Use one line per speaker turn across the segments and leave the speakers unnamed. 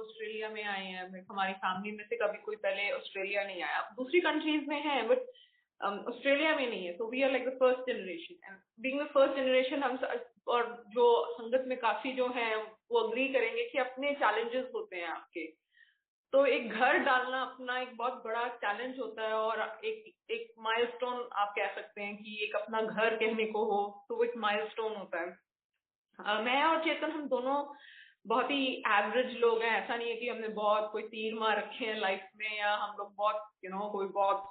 Australia में आए हैं, हमारी फैमिली में से कभी कोई पहले ऑस्ट्रेलिया नहीं आया, दूसरी कंट्रीज में है बट ऑस्ट्रेलिया में नहीं है। So we are like the first generation and being the first generation हम और जो संगत में काफी जो है वो अग्री करेंगे कि अपने चैलेंजेस होते हैं आपके। तो एक घर डालना अपना एक बहुत बड़ा चैलेंज होता है और एक माइलस्टोन आप कह सकते हैं कि एक अपना घर कहने को हो तो वो एक माइलस्टोन होता है। मैं और चेतन हम दोनों बहुत ही एवरेज लोग हैं, ऐसा नहीं है कि हमने बहुत कोई तीर मार रखे हैं लाइफ में या हम लोग बहुत कोई बहुत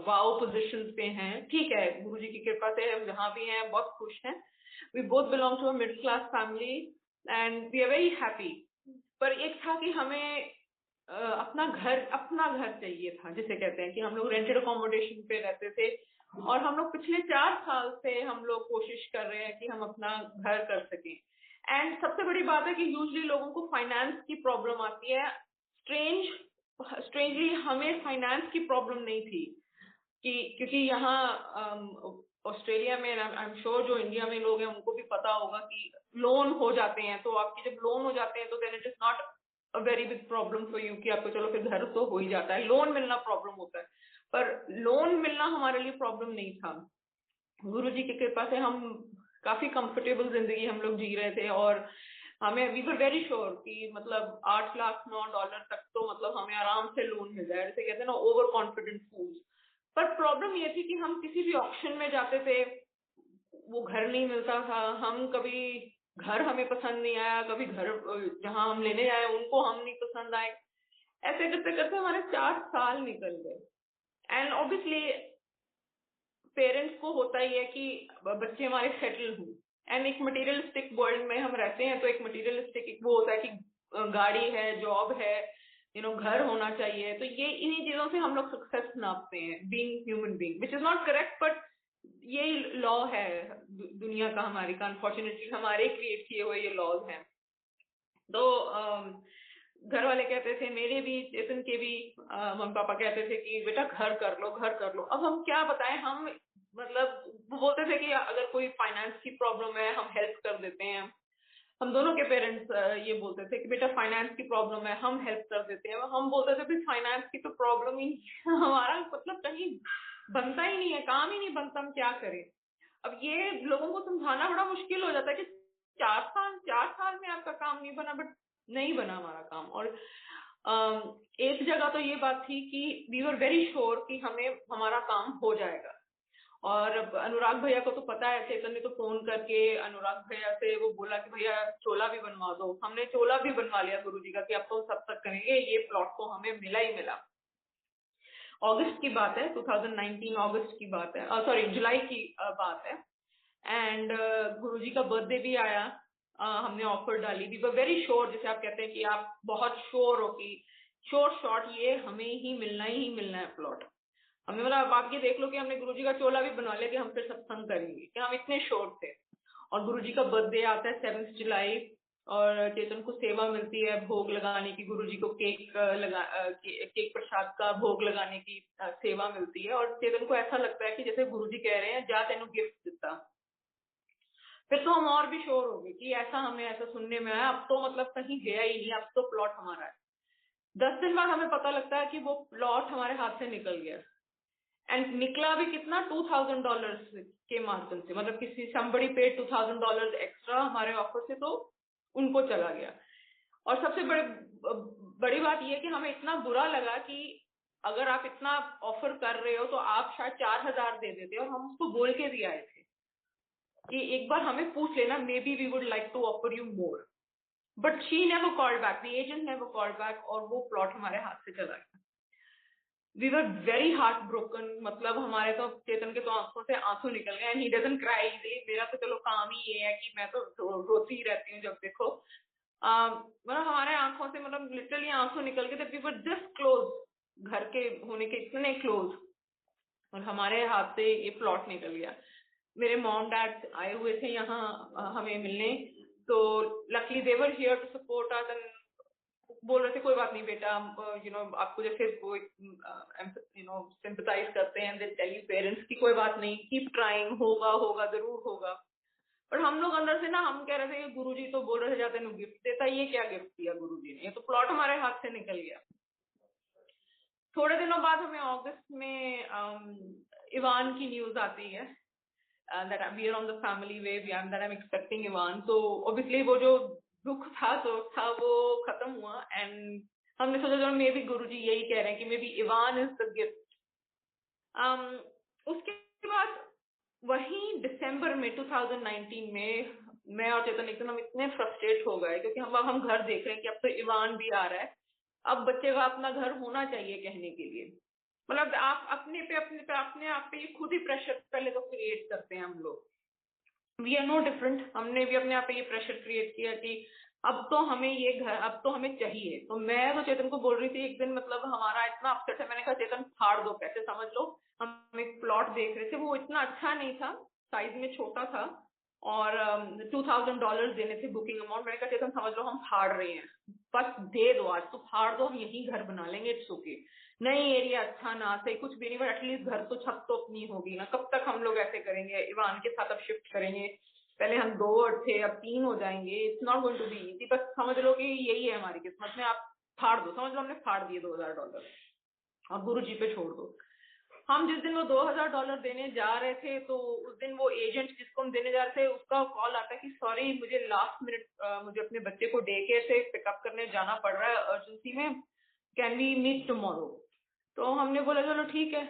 वाओ पोजिशन पे हैं। ठीक है, गुरुजी की कृपा से हम जहाँ भी हैं बहुत खुश हैं। We both belong to a middle class family and we are very happy. पर एक था कि हमें अपना घर चाहिए था, जिसे कहते हैं कि हम लोग रेंटेड अकोमोडेशन पे रहते थे और हम लोग पिछले 4 साल से हम लोग कोशिश कर रहे हैं कि हम अपना घर कर सकें। एंड सबसे बड़ी बात है कि यूजली लोगों को फाइनेंस की प्रॉब्लम आती है। स्ट्रेंजली हमें फाइनेंस की प्रॉब्लम नहीं थी क्योंकि यहाँ ऑस्ट्रेलिया में आई एम श्योर जो इंडिया में लोग हैं उनको भी पता होगा कि लोन हो जाते हैं, तो आपके जब लोन हो जाते हैं तो then it is not a very big problem for you कि आपको चलो फिर घर तो हो ही जाता है, लोन मिलना प्रॉब्लम होता है। पर लोन मिलना हमारे लिए प्रॉब्लम नहीं था। गुरु जी की कृपा से हम काफी कंफर्टेबल जिंदगी हम लोग जी रहे थे और हमें वी वर वेरी श्योर कि मतलब 8 लाख $9 तक तो मतलब हमें आराम से लोन मिल जाए, जैसे कहते हैं ना ओवर कॉन्फिडेंट फूल्स। पर प्रॉब्लम ये थी कि हम किसी भी ऑप्शन में जाते थे वो घर नहीं मिलता था। हम कभी घर हमें पसंद नहीं आया, कभी घर जहां हम लेने आए उनको हम नहीं पसंद आए। ऐसे करते करते हमारे 4 साल निकल गए एंड ऑब्वियसली पेरेंट्स को होता ही है कि बच्चे हमारे सेटल हों। एंड एक मटेरियलिस्टिक वर्ल्ड में हम रहते हैं तो एक मटेरियलिस्टिक वो होता है कि गाड़ी है, जॉब है, घर होना चाहिए। तो ये इन्हीं चीजों से हम लोग सक्सेस नापते हैं being human being, which is not correct but यही लॉ है दुनिया का, हमारी का अनफॉर्चुनेटली हमारे क्रिएट किए हुए ये लॉज हैं। तो घर वाले कहते थे, मेरे भी चेतन के भी मम्मी पापा कहते थे कि बेटा घर कर लो घर कर लो। अब हम क्या बताएं, हम मतलब वो बोलते थे कि अगर कोई फाइनेंस की प्रॉब्लम है हम हेल्प कर देते हैं। हम दोनों के पेरेंट्स ये बोलते थे कि बेटा फाइनेंस की प्रॉब्लम है हम हेल्प कर देते हैं। हम बोलते थे भी फाइनेंस की तो प्रॉब्लम ही हमारा मतलब कहीं बनता ही नहीं है, काम ही नहीं बनता, हम क्या करें। अब ये लोगों को समझाना बड़ा मुश्किल हो जाता है कि 4 साल में आपका काम नहीं बना, बट नहीं बना हमारा काम। और एक जगह तो ये बात थी कि वी वर वेरी श्योर कि हमें हमारा काम हो जाएगा। और अनुराग भैया को तो पता है, चेतन ने तो फोन करके अनुराग भैया से वो बोला कि भैया चोला भी बनवा दो। हमने चोला भी बनवा लिया गुरुजी का कि अब तो सब तक करेंगे, ये प्लॉट तो हमें मिला ही मिला। अगस्त की बात है, 2019 अगस्त की बात है, सॉरी जुलाई की बात है। एंड गुरुजी का बर्थडे भी आया। हमने ऑफर डाली, वी वर वेरी श्योर, जैसे आप कहते हैं कि आप बहुत श्योर हो कि श्योर शॉट ये हमें ही मिलना है प्लॉट। हमने बोला अब आप ये देख लो कि हमने गुरुजी का चोला भी बनवा लिया कि हम फिर सत्संग करेंगे, कि हम इतने श्योर थे। और गुरुजी का बर्थडे आता है 7 जुलाई और चेतन को सेवा मिलती है भोग लगाने की, गुरुजी को केक प्रसाद का भोग लगाने की सेवा मिलती है। और चेतन को ऐसा लगता है कि जैसे गुरुजी कह रहे हैं जा तेनू गिफ्ट दिता। फिर तो हम और भी श्योर हो गए कि ऐसा हमें ऐसा सुनने में आया, अब तो मतलब कहीं गया ही नहीं, अब तो प्लॉट हमारा है। 10 दिन बाद हमें पता लगता है कि वो प्लॉट हमारे हाथ से निकल गया। एंड निकला भी कितना, $2000 के माध्यम से, मतलब किसी somebody paid $2000 एक्स्ट्रा हमारे ऑफर से, तो उनको चला गया। और सबसे बड़ी बात यह कि हमें इतना बुरा लगा कि अगर आप इतना ऑफर कर रहे हो तो आप शायद 4000 दे देते। और हम उसको बोल के भी आए थे कि एक बार हमें पूछ लेना, maybe we would like to offer you more, but she never called back, the agent never called back, और वो प्लॉट हमारे हाथ से चला गया। We were very heart broken, मतलब हमारे तो चेतन के तो आंखों से आंसू निकल गए। And he doesn't cry easily, मेरा तो चलो काम ही ये है कि मैं तो रोती ही रहती हूँ जब देखो। मतलब हमारे आंखों से मतलब लिटरली आंसू निकल गए थे। वी वर जस्ट क्लोज, घर के होने के इतने क्लोज, और हमारे हाथ से ये प्लॉट निकल गया। मेरे मॉम डैड आए हुए थे यहाँ हमें मिलने, तो luckily they were here to support us and बोल रहे थे कोई बात नहीं बेटा, आपको जैसे वो सिंपथाइज करते हैं, दे टेल यू पेरेंट्स की कोई बात नहीं, कीप ट्राइंग, होगा होगा जरूर होगा। पर हम लोग अंदर से ना हम कह रहे थे गुरुजी तो बोल रहे थे जाते गिफ्ट देता, ये क्या गिफ्ट दिया गुरुजी देनी है। तो प्लॉट हमारे हाथ से निकल गया। थोड़े दिनों बाद हमें अगस्त में इवान की न्यूज आती है that we are on the family way and that I'm expecting Ivan. So obviously वो जो दुख था वो खत्म हुआ एंड हमने सोचा चलो मे बी गुरुजी यही कह रहे हैं कि may be Ivan is the gift. उसके बाद वही दिसंबर में 2019 में मैं और चेतन एकदम हम इतने फ्रस्ट्रेट हो गए क्योंकि हम घर देख रहे हैं कि अब तो इवान भी आ रहा है, अब बच्चे का अपना घर होना चाहिए कहने के लिए। मतलब आप अपने आप पे ये खुद ही प्रेशर पहले तो क्रिएट करते हैं हम लोग। वी आर नो डिफरेंट, हमने भी अपने आप पे ये प्रेशर क्रिएट किया कि अब तो हमें ये घर, अब तो हमें चाहिए। तो मैं तो चेतन को बोल रही थी एक दिन, मतलब हमारा इतना अपसेट है, मैंने कहा चेतन फाड़ दो पैसे, समझ लो हम एक प्लॉट देख रहे थे, वो इतना अच्छा नहीं था, साइज में छोटा था और $2,000 देने थे बुकिंग अमाउंट। मैंने कहा चेतन समझ लो हम फाड़ रहे हैं, बस दे दो, आज तो फाड़ दो, हम यही घर बना लेंगे, इट्स ओके। नहीं एरिया अच्छा ना सही कुछ भी नहीं, बट एटलीस्ट घर तो, छत तो अपनी होगी ना। कब तक हम लोग ऐसे करेंगे, इवान के साथ अब शिफ्ट करेंगे, पहले हम 2 थे अब 3 हो जाएंगे, it's not going to be easy. बस समझ लो कि यही है हमारी किस्मत में, आप फाड़ दो, समझ लो हमने फाड़ दिए $2,000, अब गुरु जी पे छोड़ दो। हम जिस दिन वो $2,000 देने जा रहे थे तो उस दिन वो एजेंट जिसको हम देने जा रहे थे उसका कॉल आता है कि सॉरी मुझे लास्ट मिनट मुझे अपने बच्चे को डे केयर से पिकअप करने जाना पड़ रहा है अर्जेंसी में, कैन वी मीट टुमारो। तो हमने बोला चलो ठीक है।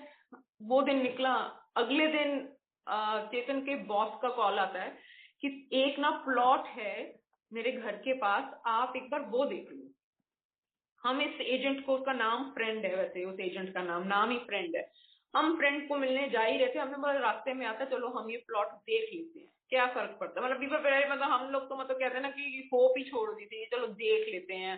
वो दिन निकला, अगले दिन चेतन के बॉस का कॉल आता है कि एक ना प्लॉट है मेरे घर के पास, आप एक बार वो देख लो। हम इस एजेंट को, उसका नाम फ्रेंड है, वैसे उस एजेंट का नाम ही फ्रेंड है, हम फ्रेंड को मिलने जा ही रहे थे, हमने बोला रास्ते में आता चलो हम ये प्लॉट देख लेते हैं, क्या फर्क पड़ता है। मतलब मतलब हम लोग तो मतलब कहते हैं ना कि होप ही छोड़ दी थी, चलो देख लेते हैं,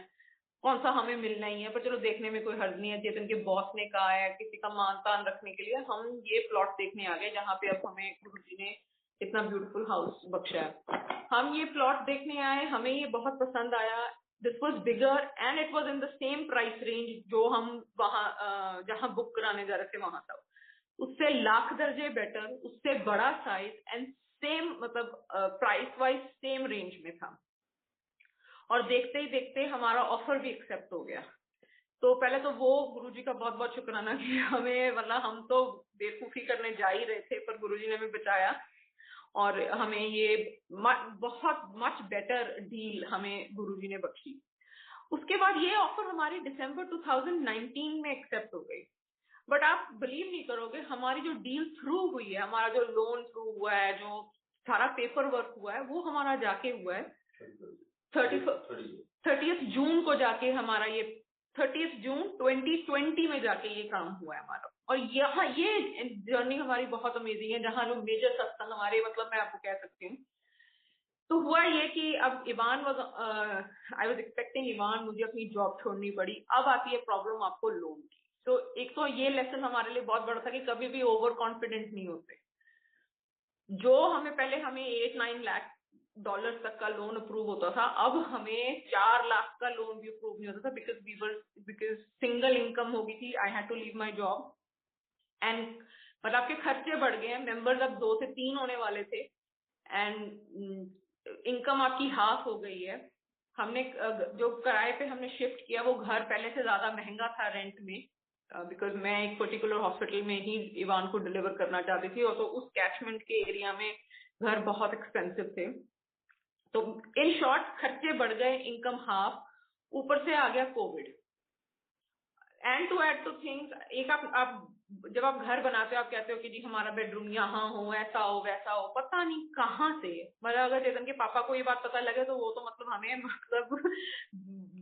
कौन सा हमें मिलना ही है, पर चलो देखने में कोई हर्ज नहीं है। चेतन के बॉस ने कहा है किसी का मान तान रखने के लिए हम ये प्लॉट देखने आ गए जहाँ पे अब हमें गुरुजी ने इतना ब्यूटीफुल हाउस बख्शा है। हम ये प्लॉट देखने आए, हमें ये बहुत पसंद आया। This was bigger and it was in the same price range जो हम वहां जहां बुक कराने जा रहे थे वहां था, उससे लाख दर्जे बेटर, उससे बड़ा साइज एंड सेम, मतलब प्राइस वाइज सेम रेंज में था। और देखते ही देखते हमारा ऑफर भी एक्सेप्ट हो गया। तो पहले तो वो गुरुजी का बहुत बहुत शुक्राना कि हमें, मतलब हम तो बेवकूफी करने जा ही रहे थे पर गुरुजी ने हमें बचाया और हमें ये बहुत मच बेटर डील हमें गुरुजी ने बख्शी। उसके बाद ये ऑफर हमारी दिसंबर 2019 में एक्सेप्ट हो गई। बट आप बिलीव नहीं करोगे, हमारी जो डील थ्रू हुई है, हमारा जो लोन थ्रू हुआ है, जो सारा पेपर वर्क हुआ है, वो हमारा जाके हुआ है 30 जून को जाके, हमारा ये 30 जून 2020 में जाके ये काम हुआ है हमारा। और यहाँ ये जर्नी हमारी बहुत अमेजिंग है, जहाँ जो मेजर सत्संग हमारे, मतलब मैं आपको कह सकती हूँ। तो हुआ ये कि अब Ivan I was expecting Ivan, मुझे अपनी जॉब छोड़नी पड़ी। अब आती है प्रॉब्लम आपको लोन की। तो एक तो ये लेसन हमारे लिए बहुत बड़ा था कि कभी भी ओवर कॉन्फिडेंट नहीं होते। जो हमें 8-9 लाख डॉलर तक का लोन अप्रूव होता था, अब हमें 4 लाख का लोन भी अप्रूव नहीं होता था, बिकॉज सिंगल इनकम हो गई थी। I had to leave my job and मतलब आपके खर्चे बढ़ गए हैं, मेंबर्स अब 2 से 3 होने वाले थे एंड इनकम आपकी हाफ हो गई है। हमने जो किराए पे हमने शिफ्ट किया वो घर पहले से ज्यादा महंगा था रेंट में, बिकॉज मैं एक पर्टिकुलर हॉस्पिटल में ही इवान को डिलीवर करना चाहती थी और तो उस कैचमेंट के एरिया में घर बहुत एक्सपेंसिव थे। तो इन शॉर्ट खर्चे बढ़ गए, इनकम हाफ, ऊपर से आ गया Covid. And to add to things, एक आप जब आप घर बनाते हो आप कहते हो कि जी हमारा बेडरूम यहाँ हो, ऐसा हो वैसा हो, पता नहीं कहाँ से, मतलब अगर चेतन के पापा को ये बात पता लगे तो वो तो मतलब हमें मतलब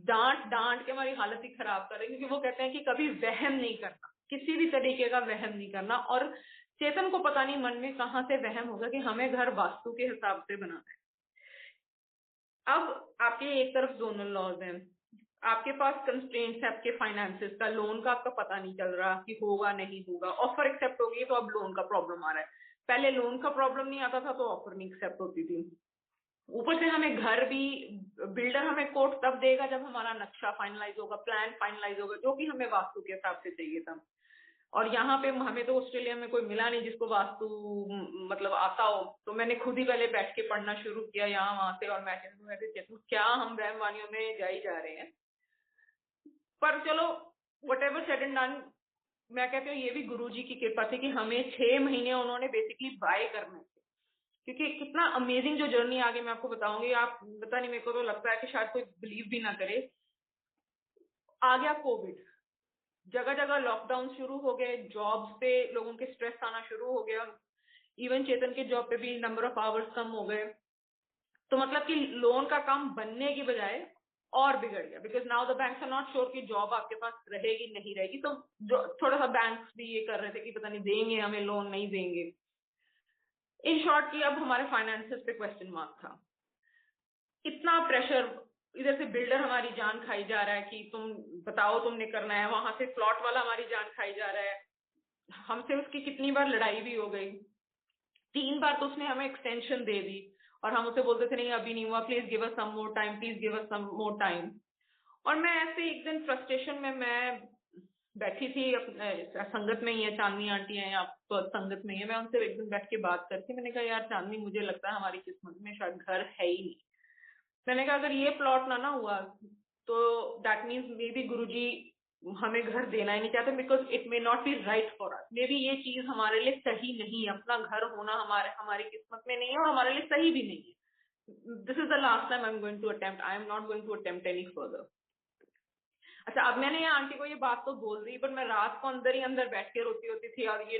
डांट के हमारी हालत ही खराब कर रहे हैं, क्योंकि वो कहते हैं कि कभी वहम नहीं करना, किसी भी तरीके का वहम नहीं करना। और चेतन को पता नहीं मन में कहाँ से वहम होगा कि हमें घर वास्तु के हिसाब से बनाना है। अब आपके एक तरफ दोनों लॉज हैं, आपके पास कंस्ट्रेंट्स है आपके फाइनेंसेस का, लोन का आपका पता नहीं चल रहा कि होगा नहीं होगा, ऑफर एक्सेप्ट हो गई तो अब लोन का प्रॉब्लम आ रहा है। पहले लोन का प्रॉब्लम नहीं आता था तो ऑफर नहीं एक्सेप्ट होती थी। ऊपर से हमें घर भी, बिल्डर हमें कोट तब देगा जब हमारा नक्शा फाइनलाइज होगा, प्लान फाइनलाइज होगा, जो कि हमें वास्तु के हिसाब से चाहिए था। और यहाँ पे हमें तो ऑस्ट्रेलिया में कोई मिला नहीं जिसको वास्तु मतलब आता हो, तो मैंने खुद ही पहले बैठ के पढ़ना शुरू किया यहाँ वहां से, और मैं क्या हम वहम वानियों में जा ही जा रहे हैं। पर चलो whatever said and done, मैं कहती हूँ ये भी गुरुजी की कृपा थी कि हमें 6 महीने उन्होंने बेसिकली बाय करने थे, क्योंकि कितना अमेजिंग जो जर्नी आगे मैं आपको बताऊंगी, आप पता नहीं, मेरे को तो लगता है कि शायद कोई बिलीव भी ना करे। आ गया कोविड, जगह जगह लॉकडाउन शुरू हो गए, जॉब्स पे लोगों के स्ट्रेस आना शुरू हो गया, इवन चेतन के जॉब पे भी नंबर ऑफ आवर्स कम हो गए। तो मतलब कि लोन का काम बनने की बजाय और बिगड़ गया, because now the banks are not sure कि जॉब आपके पास रहेगी नहीं रहेगी। तो जो थोड़ा सा बैंक्स भी ये कर रहे थे कि पता नहीं देंगे हमें लोन नहीं देंगे। इन शॉर्ट की अब हमारे फाइनेंसेस पे क्वेश्चन मार्क था, इतना प्रेशर, इधर से बिल्डर हमारी जान खाई जा रहा है कि तुम बताओ तुमने करना है, वहां से प्लॉट वाला हमारी जान खाई जा रहा है, हमसे उसकी कितनी बार लड़ाई भी हो गई, 3 बार तो उसने हमें एक्सटेंशन दे दी और हम उसे बोलते थे नहीं अभी नहीं हुआ, please give us some more time, please give us some more time. और मैं ऐसे एक दिन फ्रस्ट्रेशन में मैं बैठी थी संगत में ही है, चांदनी आंटी है, आप तो संगत में ही है, मैं उनसे एक दिन बैठ के बात करती, मैंने कहा यार चांदनी मुझे लगता है हमारी किस्मत में शायद घर है ही नहीं। मैंने कहा अगर ये प्लॉट ना हुआ तो दैट मीन्स मे बी गुरुजी हमें घर देना ही नहीं चाहते, because it may not be right for us, may be ये चीज हमारे लिए सही नहीं है, अपना घर होना हमारी किस्मत में नहीं है और हमारे लिए सही भी नहीं है। This is the last time I am going to attempt, I am not going to attempt any further. अच्छा, अब मैंने ये आंटी को ये बात तो बोल दी, पर मैं रात को अंदर ही अंदर बैठ के रोती होती थी। और ये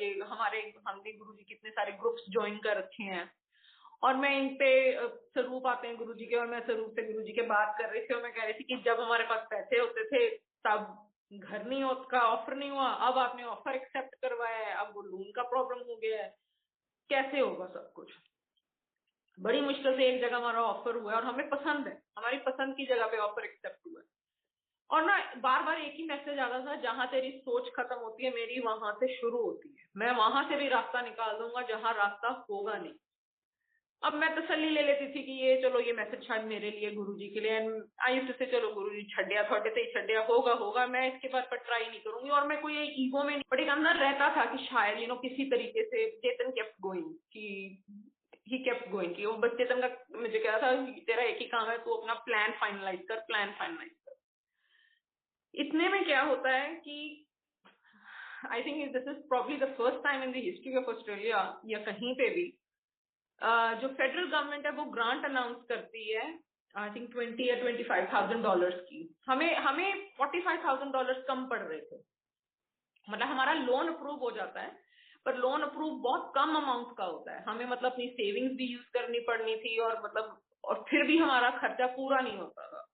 ये हमने गुरुजी कितने सारे ग्रुप्स ज्वाइन कर रखे हैं और मैं इन पे स्वरूप आते हैं गुरुजी के, और मैं स्वरूप से गुरुजी के बात कर रही थी और मैं कह रही थी कि जब हमारे पास पैसे होते थे तब घर नहीं का ऑफर नहीं हुआ, अब आपने ऑफर एक्सेप्ट करवाया है, अब वो लोन का प्रॉब्लम हो गया है, कैसे होगा सब कुछ। बड़ी मुश्किल से एक जगह हमारा ऑफर हुआ है और हमें पसंद है, हमारी पसंद की जगह पे ऑफर एक्सेप्ट हुआ है। और ना बार बार एक ही मैसेज आता था, जहां तेरी सोच खत्म होती है मेरी वहां से शुरू होती है, मैं वहां से भी रास्ता निकाल दूंगा जहां रास्ता होगा नहीं। अब मैं तसल्ली ले लेती थी कि ये चलो ये मैसेज शायद मेरे लिए गुरुजी के लिए, एंड आई यूज्ड टू से चलो गुरुजी छड्या थोड़े से ही छड्या होगा होगा, मैं इसके बाद पर ट्राई नहीं करूंगी। और मैं कोई ईगो में नहीं, बट एक अंदर रहता था कि शायद किसी तरीके से चेतन केप्ट गोइंग, कि ही केप्ट गोइंग, कि वो बस चेतन का मुझे कह रहा था तेरा एक ही काम है, तू अपना प्लान फाइनलाइज कर, प्लान फाइनलाइज कर। इतने में क्या होता है कि I think this is probably the first time in the history of Australia या कहीं पे भी जो फेडरल गवर्नमेंट है वो ग्रांट अनाउंस करती है, आई थिंक 20 या $25,000 की। हमें हमें $45,000 कम पड़ रहे थे, मतलब हमारा लोन अप्रूव हो जाता है, पर लोन अप्रूव बहुत कम अमाउंट का होता है, हमें मतलब अपनी सेविंग्स भी यूज करनी पड़नी थी और मतलब और फिर भी हमारा खर्चा पूरा नहीं होता था।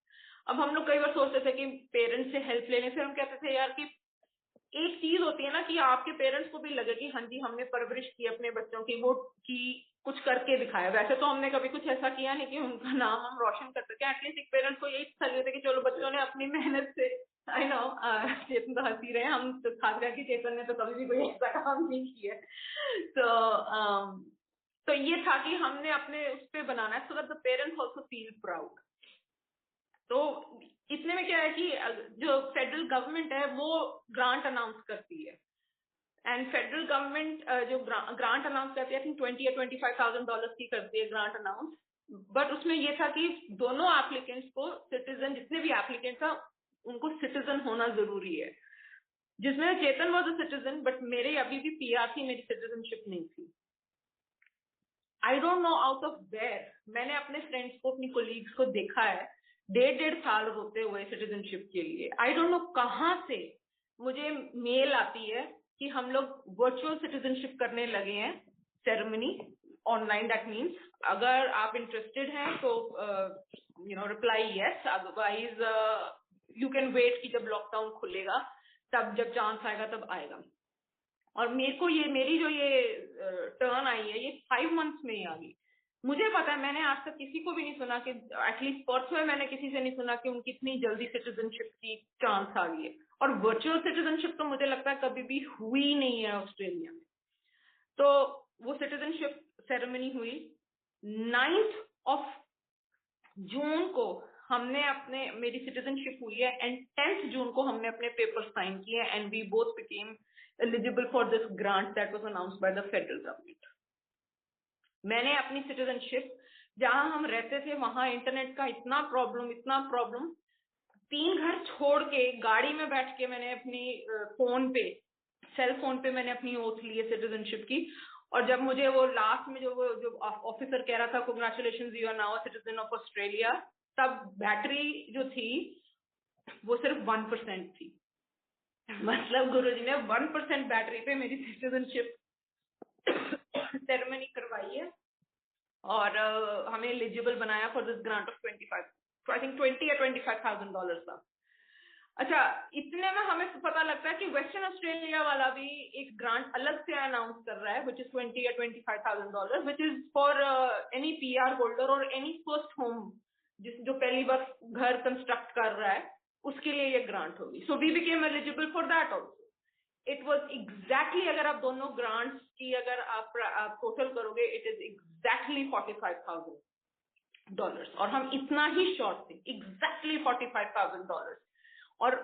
अब हम लोग कई बार सोचते थे कि पेरेंट्स से हेल्प लेने से, हम कहते थे यार कि एक चीज होती है ना कि आपके पेरेंट्स को भी लगे कि हाँ जी हमने परवरिश की अपने बच्चों की, वो की कुछ करके दिखाया। वैसे तो हमने कभी कुछ ऐसा किया नहीं कि उनका नाम हम रोशन कर सके, एटलीस्ट एक पेरेंट्स को यही तसल्ली होती है कि चलो बच्चों ने अपनी मेहनत से, आई नो चेतन तो हंसी रहे, हम तो खास करके चेतन ने तो कभी भी कोई ऐसा काम नहीं किया। तो ये था कि हमने अपने उस पर बनाना है, so that the parents also feel proud. तो इतने में क्या है कि जो फेडरल गवर्नमेंट है वो ग्रांट अनाउंस करती है, एंड फेडरल गवर्नमेंट जो ग्रांट अनाउंस करती है, आई थिंक 20 या $25,000 की करती है ग्रांट अनाउंस। बट उसमें ये था कि दोनों एप्लीकेंट्स को सिटीजन, जितने भी एप्लीकेंट्स था उनको सिटीजन होना जरूरी है, जिसमें Chetan was a citizen, but मेरे अभी भी पीआर थी, मेरी सिटीजनशिप नहीं थी। I don't know out of where, मैंने अपने फ्रेंड्स को, अपनी कोलीग्स को देखा है 1.5 साल रोते हुए सिटीजनशिप के लिए। आई डोंट नो कहाँ से मुझे मेल आती है कि हम लोग वर्चुअल सिटीजनशिप करने लगे हैं, सेरेमनी ऑनलाइन, दैट मीन्स अगर आप इंटरेस्टेड हैं तो reply yes, otherwise you can wait कि जब लॉकडाउन खुलेगा तब जब चांस आएगा तब आएगा। और मेरे को मेरी जो ये टर्न आई है ये 5 मंथ्स में ही आ गई। मुझे पता है मैंने आज तक किसी को भी नहीं सुना कि, एटलीस्ट पर्थ में मैंने किसी से नहीं सुना कि उनकी इतनी जल्दी सिटीजनशिप की चांस आ गई है। और वर्चुअल सिटीजनशिप तो मुझे लगता है कभी भी हुई नहीं है ऑस्ट्रेलिया में। तो वो सिटीजनशिप सेरेमनी हुई 9th ऑफ जून को, मेरी सिटीजनशिप हुई है, एंड 10th जून को हमने अपने पेपर साइन किए, and we both became eligible for this grant that was announced by the federal government. मैंने अपनी सिटीजनशिप, जहां हम रहते थे वहां इंटरनेट का इतना प्रॉब्लम, 3 घर छोड़ के गाड़ी में बैठ के मैंने अपनी सेल फोन पे मैंने अपनी ओथ ली है सिटीजनशिप की। और जब मुझे वो लास्ट में जो ऑफिसर कह रहा था congratulations you are now a citizen of Australia, तब बैटरी जो थी वो सिर्फ 1% थी। मतलब गुरुजी ने 1% बैटरी पे मेरी सिटीजनशिप सेरेमनी करवाई है और हमें एलिजिबल बनाया for this grant of 25, I think 20 या $25,000 था। अच्छा, इतने में हमें पता लगता है कि वेस्टर्न ऑस्ट्रेलिया वाला भी एक ग्रांट अलग से अनाउंस कर रहा है, विच इज 20 या $25,000, which is for any PR holder और एनी फर्स्ट होम, जो पहली बार घर कंस्ट्रक्ट कर रहा है, उसके लिए ये ग्रांट होगी। So we became eligible for that also. It was exactly, अगर आप दोनों ग्रांट्स की अगर आप टोटल करोगे, इट इज एग्जैक्टली $45,000 और हम इतना ही शॉर्ट थे, एग्जैक्टली $45,000। और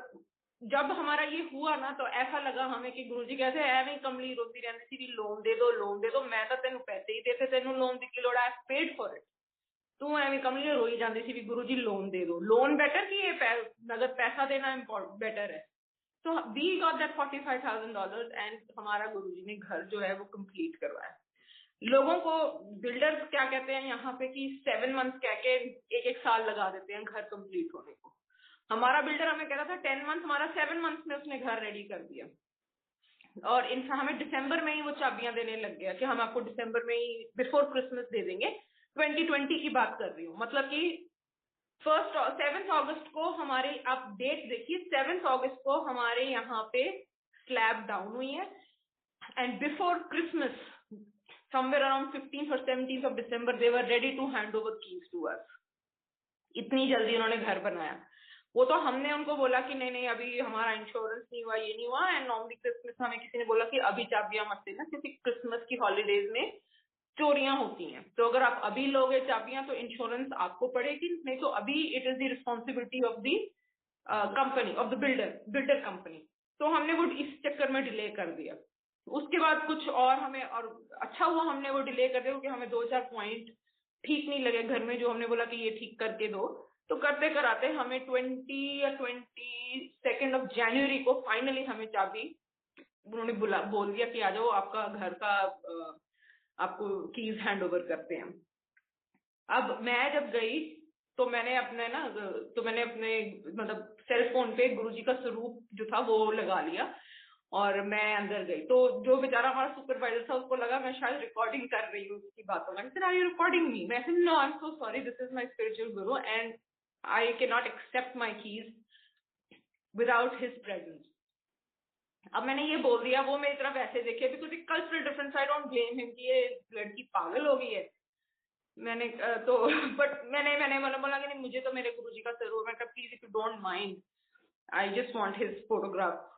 जब हमारा ये हुआ ना तो ऐसा लगा हमें कि गुरुजी कैसे है नहीं कमली रोती रहने सी लोन दे दो, मैं तो तेन पैसे ही देते, तेन लोन की लोड़ है, पेड फॉर इट, तू एवं कमली रोई जाती सी भी गुरुजी लोन दे दो, लोन बेटर कि ये नगद पैसा देना बेटर है। तो वी गॉट दैट $45,000 एंड हमारा गुरुजी ने घर जो है वो कंप्लीट करवाया। लोगों को बिल्डर्स क्या कहते हैं यहाँ पे कि 7 मंथ्स कह के एक साल लगा देते हैं घर कंप्लीट होने को। हमारा बिल्डर हमें कह रहा था 10 मंथ, हमारा 7 मंथ्स में उसने घर रेडी कर दिया। और हमें दिसंबर में ही वो चाबियां देने लग गया कि हम आपको दिसंबर में ही बिफोर क्रिसमस दे देंगे। 2020 की बात कर रही हूँ, मतलब कि 7 अगस्त को हमारे, आप डेट देखिए, 7 अगस्त को हमारे यहाँ पे स्लैब डाउन हुई है and before Christmas somewhere around 15th or 17th of December they were ready to hand over keys to us। इतनी जल्दी उन्होंने घर बनाया। वो तो हमने उनको बोला कि नहीं अभी हमारा इंश्योरेंस नहीं हुआ, ये नहीं हुआ। एंड नॉर्मली क्रिसमस हमें किसी ने बोला कि अभी चाबियां मत देना क्योंकि क्रिसमस की हॉलीडेज में चोरियां होती हैं, तो अगर आप अभी लोगे चाबियां तो इंश्योरेंस आपको पड़ेगी, नहीं तो अभी it is the responsibility of the company, of the builder company. तो हमने वो इस चक्कर में डिले कर दिया। उसके बाद कुछ और हमें, और अच्छा हुआ हमने वो डिले कर दिया क्योंकि हमें 2-4 पॉइंट ठीक नहीं लगे घर में, जो हमने बोला कि ये ठीक करके दो। तो करते कराते हमें 20 या 22 ऑफ जनवरी को फाइनली हमें चाबी उन्होंने बोल दिया कि आ जाओ, आपका घर का आपको कीज हैंड ओवर करते हैं। अब मैं जब गई तो मैंने अपने मतलब सेल फोन पे गुरुजी का स्वरूप जो था वो लगा लिया और मैं अंदर गई। तो जो बेचारा हमारा सुपरवाइजर था उसको लगा मैं शायद रिकॉर्डिंग कर रही हूँ उसकी बातों में। Are you recording me? मैं no, I am so sorry, this is my spiritual guru and I can not accept my keys without his presence. अब मैंने ये बोल दिया, वो मेरी तरफ ऐसे देखे बिकॉज एक cultural difference, I don't blame him कि ये लड़की पागल हो गई है। मैंने तो बट मैंने बोला कि नहीं, मुझे तो मेरे गुरुजी का जरूर, मैं कहा please if you don't mind, I just want his photograph,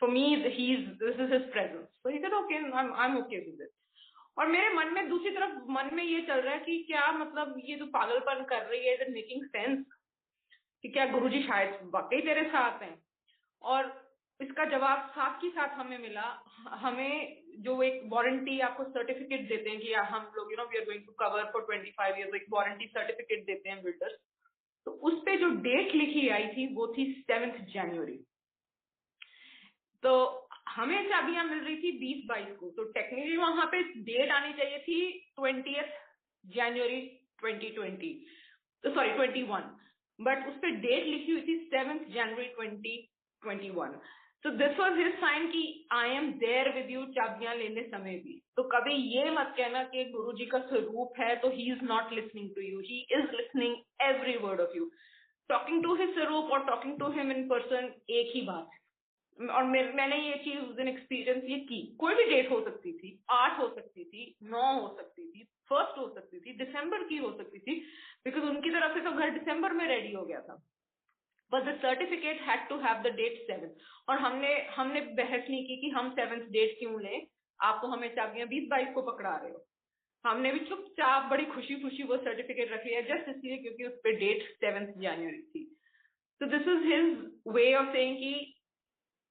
for me this is his presence. तो he said okay, I am okay with it. और मेरे मन में दूसरी तरफ मन में ये चल रहा है कि क्या मतलब ये जो पागलपन कर रही है, इज इट मेकिंग सेंस कि क्या गुरुजी शायद वाकई तेरे साथ हैं? और इसका जवाब साथ ही साथ हमें मिला। हमें जो एक वारंटी आपको सर्टिफिकेट देते हैं कि हम लोग we are going to cover for 25 years, एक वारंटी सर्टिफिकेट देते हैं बिल्डर्स। तो उस पे जो डेट लिखी आई थी वो थी 7 जनवरी। तो हमें चाबियां मिल रही थी 20-22 को, तो टेक्निकली वहां पे डेट आनी चाहिए थी 20 जनवरी 2020, तो सॉरी 21, बट उस पर डेट लिखी हुई थी 7 जनवरी 2021। तो दिस वॉज हिज साइन कि I am there with you चाबियां लेने समय भी। तो कभी ये मत कहना कि गुरुजी का स्वरूप है तो he is not listening to you, he is listening every word of you. Talking to his स्वरूप और talking to him in person एक ही बात है। और मैंने ये चीज उस दिन एक्सपीरियंस ये की। कोई भी डेट हो सकती थी, 8 हो सकती थी, 9 हो सकती थी, 1 हो सकती थी, दिसंबर की हो सकती थी, बिकॉज उनकी तरफ से तो घर दिसंबर में रेडी हो गया था, but the certificate had to have the date 7। और हमने बहस नहीं की कि हम 7th डेट क्यों लें, आप तो हमें चाबियां 20-22 को पकड़ा रहे हो। हमने भी चुपचाप बड़ी खुशी खुशी वो सर्टिफिकेट रख लिया, जस्ट इसलिए क्योंकि उस पर डेट 7 जनवरी थी। तो this is his way of saying कि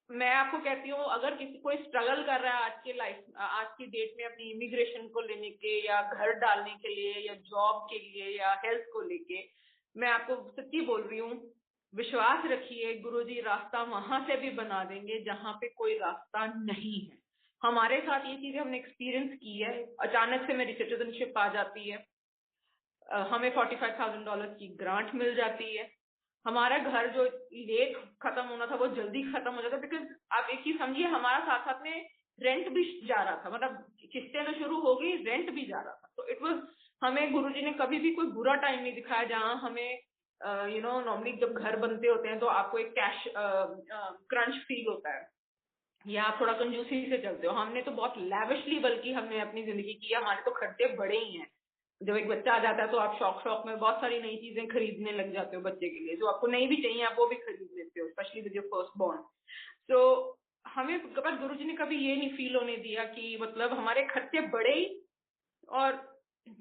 मैं आपको कहती हूँ, अगर किसी कोई स्ट्रगल कर रहा है आज की डेट में अपनी इमिग्रेशन को लेने के, या घर डालने के लिए, या जॉब के लिए, या हेल्थ को लेके, मैं आपको सच्ची बोल रही हूँ, विश्वास रखिए, गुरुजी रास्ता वहां से भी बना देंगे जहां पे कोई रास्ता नहीं है। हमारे साथ ये चीजें हमने एक्सपीरियंस की है। अचानक से मेरी सिटीजनशिप आ जाती है, हमें $45,000 की ग्रांट मिल जाती है, हमारा घर जो लेट खत्म होना था वो जल्दी खत्म हो जाता है। बिकॉज आप एक चीज समझिए, हमारा साथ साथ में रेंट भी जा रहा था, मतलब किस्तें तो शुरू हो गई, रेंट भी जा रहा था। तो इट वाज, हमें गुरुजी ने कभी भी कोई बुरा टाइम नहीं दिखाया जहां हमें नॉर्मली जब घर बनते होते हैं तो आपको एक कैश क्रंच फील होता है या आप थोड़ा कंजूसी से चलते हो। हमने तो बहुत लैविशली बल्कि हमने अपनी जिंदगी की, हमारे तो खर्चे बड़े ही हैं। जब एक बच्चा आ जाता है तो आप शौक शौक में बहुत सारी नई चीजें खरीदने लग जाते हो बच्चे के लिए, जो आपको नहीं भी चाहिए आप वो भी खरीद लेते हो, specially with your first born. तो हमें पर गुरुजी ने कभी ये नहीं फील होने दिया कि मतलब हमारे खर्चे बढ़े ही, और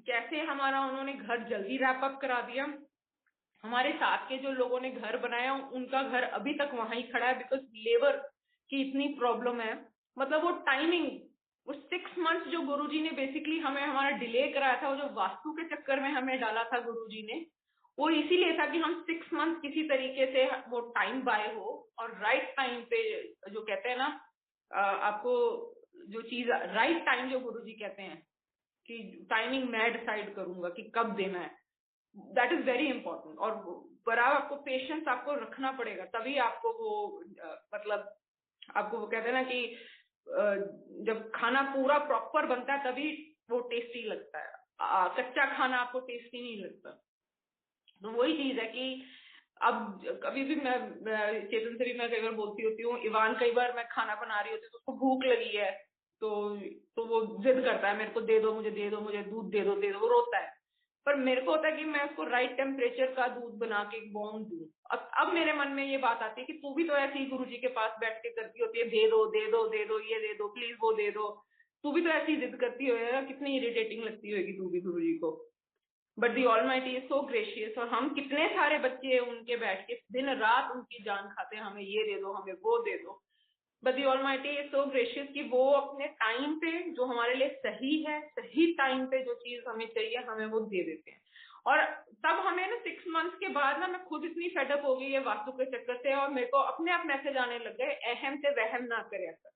कैसे हमारा उन्होंने घर जल्दी रैप अप करा दिया। हमारे साथ के जो लोगों ने घर बनाया उनका घर अभी तक वहां ही खड़ा है, बिकॉज लेबर की इतनी प्रॉब्लम है। मतलब वो टाइमिंग, वो 6 मंथ्स जो गुरुजी ने बेसिकली हमें हमारा डिले कराया था, वो जो वास्तु के चक्कर में हमें डाला था गुरुजी ने, वो इसीलिए था कि हम 6 मंथ किसी तरीके से वो टाइम बाय हो और राइट टाइम पे, जो कहते हैं ना आपको जो चीज राइट टाइम, जो गुरुजी कहते हैं कि टाइमिंग मैं डिसाइड करूंगा कि कब देना है, दैट इज वेरी इंपॉर्टेंट। और बराबर आपको पेशेंस आपको रखना पड़ेगा, तभी आपको वो मतलब आपको वो कहते हैं ना कि जब खाना पूरा प्रॉपर बनता है तभी वो टेस्टी लगता है, कच्चा खाना आपको टेस्टी नहीं लगता। तो वही चीज है कि अब कभी भी मैं चेतन से भी मैं कई बार बोलती होती हूँ, इवान कई बार मैं खाना बना रही होती हूँ तो उसको भूख लगी है, तो वो जिद करता है, मेरे को दे दो, मुझे दे दो, मुझे दूध दे दो, दे दो, वो रोता है। पर मेरे को होता है कि मैं उसको राइट टेम्परेचर का दूध बना के बॉन्ड दूं। अब मेरे मन में ये बात आती है कि तू भी तो ऐसे ही गुरुजी के पास बैठ के करती होती है, दे दो दे दो दे दो, ये दे दो प्लीज, वो दे दो। तू भी तो ऐसी जिद करती हो, कितनी इरिटेटिंग लगती होगी तू भी गुरुजी को। But the Almighty is so gracious, और हम कितने सारे बच्चे उनके बैठ के दिन रात उनकी जान खाते हैं, हमें ये दे दो, हमें वो दे दो। But the Almighty is so gracious कि वो अपने टाइम पे जो हमारे लिए सही है, सही टाइम पे जो चीज हमें चाहिए हमें वो दे देते हैं। और तब हमें ना 6 मंथ्स के बाद ना मैं खुद इतनी फेडअप हो गई है वास्तु के चक्कर से, और मेरे को अपने आप मैसेज आने लग गए, अहम से वहम ना करे ऐसा।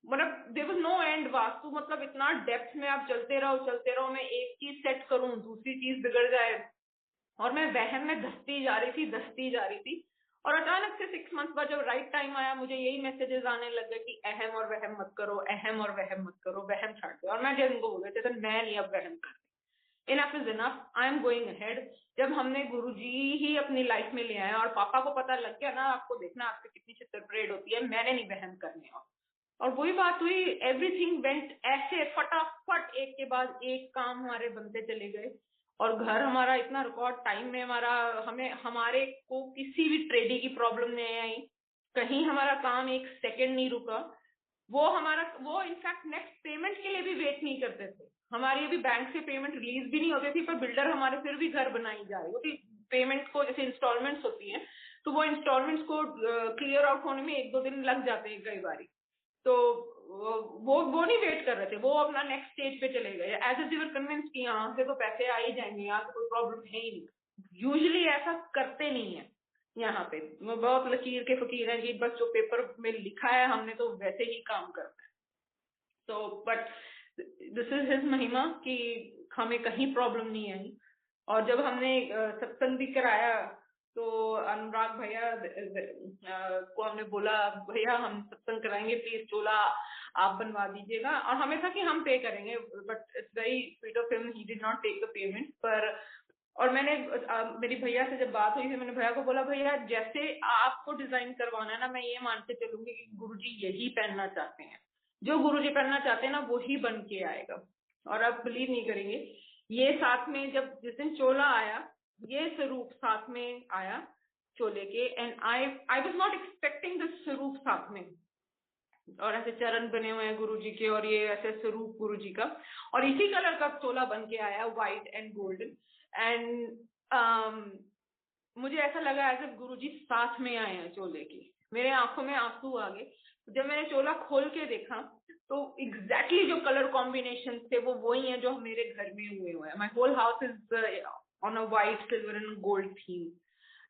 मतलब there was no end. Vastu मतलब इतना डेप्थ में आप चलते रहो, मैं एक चीज सेट करूं दूसरी चीज बिगड़ जाए, और मैं वहम में धसती जा रही थी। और अचानक से 6 मंथ बाद जब राइट टाइम आया, मुझे यही मैसेजेस आने लग गए कि अहम और वहम मत करो, अहम और वहम मत करो, वहम छाड़ दो। और मैं जब उनको बोल रहे थे मैं नहीं अब वहम कर, enough is enough, I am going ahead. जब हमने गुरुजी ही अपनी लाइफ में ले आए और पापा को पता लग गया ना, आपको देखना आपसे कितनी छितर परेड होती है, मैंने नहीं वहम करने। और वही बात हुई, एवरीथिंग वेंट ऐसे फटाफट एक के बाद एक काम हमारे बनते चले गए, और घर हमारा इतना रिकॉर्ड टाइम में हमारा, हमें हमारे को किसी भी ट्रेडी की प्रॉब्लम नहीं आई, कहीं हमारा काम एक सेकंड नहीं रुका। वो इनफैक्ट नेक्स्ट पेमेंट के लिए भी वेट नहीं करते थे। हमारी अभी बैंक से पेमेंट रिलीज भी नहीं होती थी, पर बिल्डर हमारे फिर भी घर बनाई जा रही होती पेमेंट को, जैसे इंस्टॉलमेंट्स होती हैं तो वो इंस्टॉलमेंट्स को क्लियर आउट होने में 1-2 दिन लग जाते हैं कई बारी। तो वो नहीं वेट कर रहे थे, वो अपना नेक्स्ट स्टेज पे चले गए, एज ए वर कन्विंस कि यहाँ से तो पैसे आ ही जाएंगे, यहाँ से कोई प्रॉब्लम है ही नहीं। यूजुअली ऐसा करते नहीं है यहाँ पे, वो बहुत लकीर के फकीर हैं कि बस जो पेपर में लिखा है हमने तो वैसे ही काम करना है। तो बट दिस इज हिज महिमा कि हमें कहीं प्रॉब्लम नहीं आई। और जब हमने सत्संग भी कराया तो अनुराग भैया को हमने बोला, भैया हम सत्संग कराएंगे, प्लीज चोला आप बनवा दीजिएगा। और हमें था कि हम पे करेंगे, but it's very sweet of him, he did not take the payment. पर और मैंने मेरी भैया से जब बात हुई थी, मैंने भैया को बोला, भैया जैसे आपको डिजाइन करवाना है ना, मैं ये मान के चलूंगी कि गुरुजी यही पहनना चाहते हैं, जो गुरुजी पहनना चाहते हैं ना वही बन के आएगा। और आप बिलीव नहीं करेंगे, ये साथ में जब जिस दिन चोला आया, ये स्वरूप साथ में आया चोले के, and I was not expecting this स्वरूप साथ में। और ऐसे चरण बने हुए हैं गुरुजी के, और ये ऐसे स्वरूप गुरुजी का, और इसी कलर का चोला बन के आया, व्हाइट एंड गोल्डन। एंड मुझे ऐसा लगा एज इफ गुरुजी साथ में आए हैं चोले की। मेरे आंखों में आंसू आ गए जब मैंने चोला खोल के देखा, तो एग्जैक्टली जो कलर कॉम्बिनेशन थे वो वही है जो मेरे घर में हुए हैं। My whole house is on a white silver and gold theme.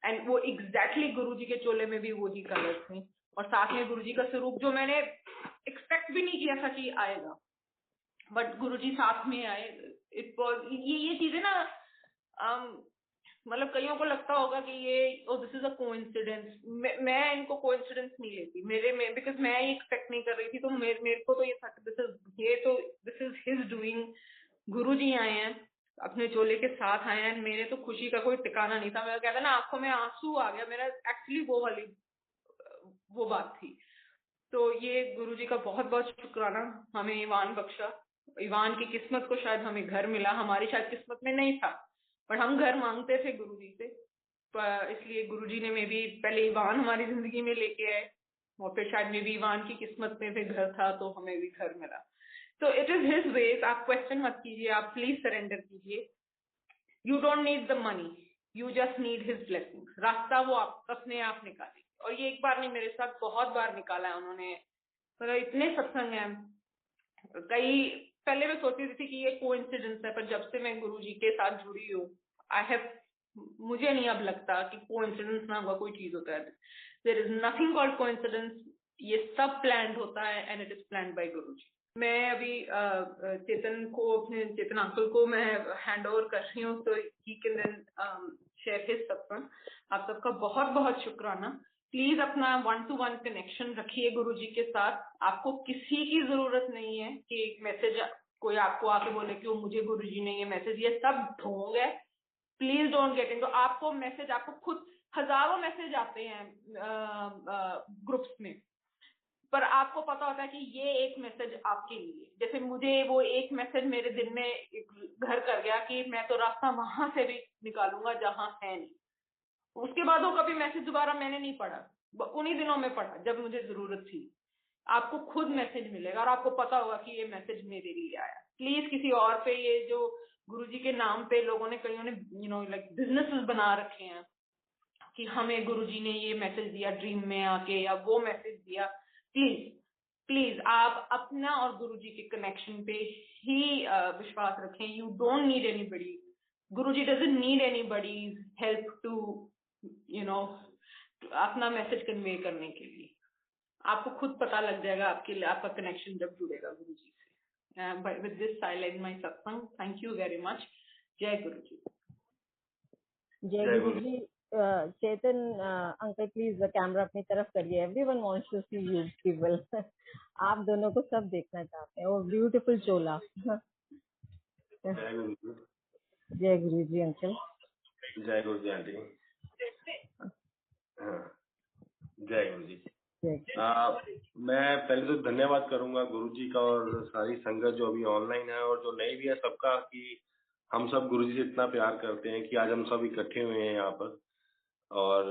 And वो एग्जैक्टली गुरुजी के चोले में भी वही कलर थे, और साथ में गुरुजी का स्वरूप जो मैंने एक्सपेक्ट भी नहीं किया था कि आएगा, बट गुरुजी साथ में आए। इट वॉज ये चीजें ना, मतलब कईयों को लगता होगा कि ये दिस इज अ कोइंसिडेंस, मैं इनको कोइंसिडेंस नहीं लेती मेरे में, बिकॉज मैं ये एक्सपेक्ट नहीं कर रही थी, तो मेरे को तो ये था दिस इज हिज डूइंग। गुरुजी आए हैं, अपने चोले के साथ आए हैं, मेरे तो खुशी का कोई ठिकाना नहीं था। मैं कहता ना, आंखों में आंसू आ गया मेरा, एक्चुअली वो बात थी। तो ये गुरुजी का बहुत बहुत शुक्राना, हमें ईवान बख्शा। ईवान की किस्मत को शायद हमें घर मिला, हमारी शायद किस्मत में नहीं था, पर हम घर मांगते थे गुरुजी से, पर इसलिए गुरुजी ने मे भी पहले ईवान हमारी जिंदगी में लेके आए, और फिर शायद मे भी ईवान की किस्मत में भी घर था तो हमें भी घर मिला। तो इट इज हिज वेज। आप क्वेश्चन मत कीजिए, आप प्लीज सरेंडर कीजिए। You don't need the money, you just need his blessing. रास्ता वो आप अपने आप निकालेंगे, और ये एक बार नहीं, मेरे साथ बहुत बार निकाला है उन्होंने। मतलब इतने सत्संग हैं, कई पहले मैं सोचती थी कि ये कोइंसिडेंस है, पर जब से मैं गुरुजी के साथ जुड़ी हूँ, आई हैव मुझे नहीं अब लगता कि कोइंसिडेंस ना हुआ कोई चीज होता है। There is nothing called coincidence, ये सब प्लान्ड होता है, and it is planned by Guruji. मैं अभी चेतन को, अपने चेतन अंकल को मैं हैंड ओवर कर रही हूँ, तो he can then share his satsang. आप सबका बहुत बहुत शुक्राना। प्लीज अपना 1-to-1 कनेक्शन रखिए गुरुजी के साथ। आपको किसी की जरूरत नहीं है कि एक मैसेज कोई आपको आके बोले कि वो मुझे गुरुजी ने ये मैसेज, ये सब ढोंग है। Please don't get into. आपको मैसेज, आपको खुद हजारों मैसेज आते हैं ग्रुप्स में, पर आपको पता होता है कि ये एक मैसेज आपके लिए। जैसे मुझे वो एक मैसेज मेरे दिन में घर कर गया कि मैं तो रास्ता वहां से भी निकालूंगा जहां है नहीं। उसके बाद वो कभी मैसेज दोबारा मैंने नहीं पढ़ा, उन्हीं दिनों में पढ़ा जब मुझे जरूरत थी। आपको खुद मैसेज मिलेगा और आपको पता होगा कि ये मैसेज मेरे लिए आया। प्लीज किसी और पे, ये जो गुरुजी के नाम पे लोगों ने, कईयों ने लाइक बिजनेसेस बना रखे हैं कि हमें गुरुजी ने ये मैसेज दिया ड्रीम में आके, या वो मैसेज दिया। प्लीज प्लीज आप अपना और गुरुजी के कनेक्शन पे ही विश्वास रखें। You don't need anybody, Guruji doesn't need anybody's help to अपना मैसेज कन्वे करने के लिए। आपको खुद पता लग जाएगा आपका कनेक्शन जब जुड़ेगा गुरुजी से। With this I and my satsang. Thank you very much. जय गुरुजी।
जय Guru ji. Chetan uncle please camera अपनी तरफ करिए। Everyone wants to see you people. आप दोनों को सब देखना चाहते हैं। वो ब्यूटीफुल चोला।
जय गुरु जी।
जय गुरु जी अंकल।
जय गुरु जी आंटी। हाँ, जय गुरु जी। मैं पहले तो धन्यवाद करूंगा गुरु जी का और सारी संगत जो अभी ऑनलाइन है और जो नई भी है सबका, कि हम सब गुरु जी से इतना प्यार करते हैं कि आज हम सब इकट्ठे हुए हैं यहाँ पर। और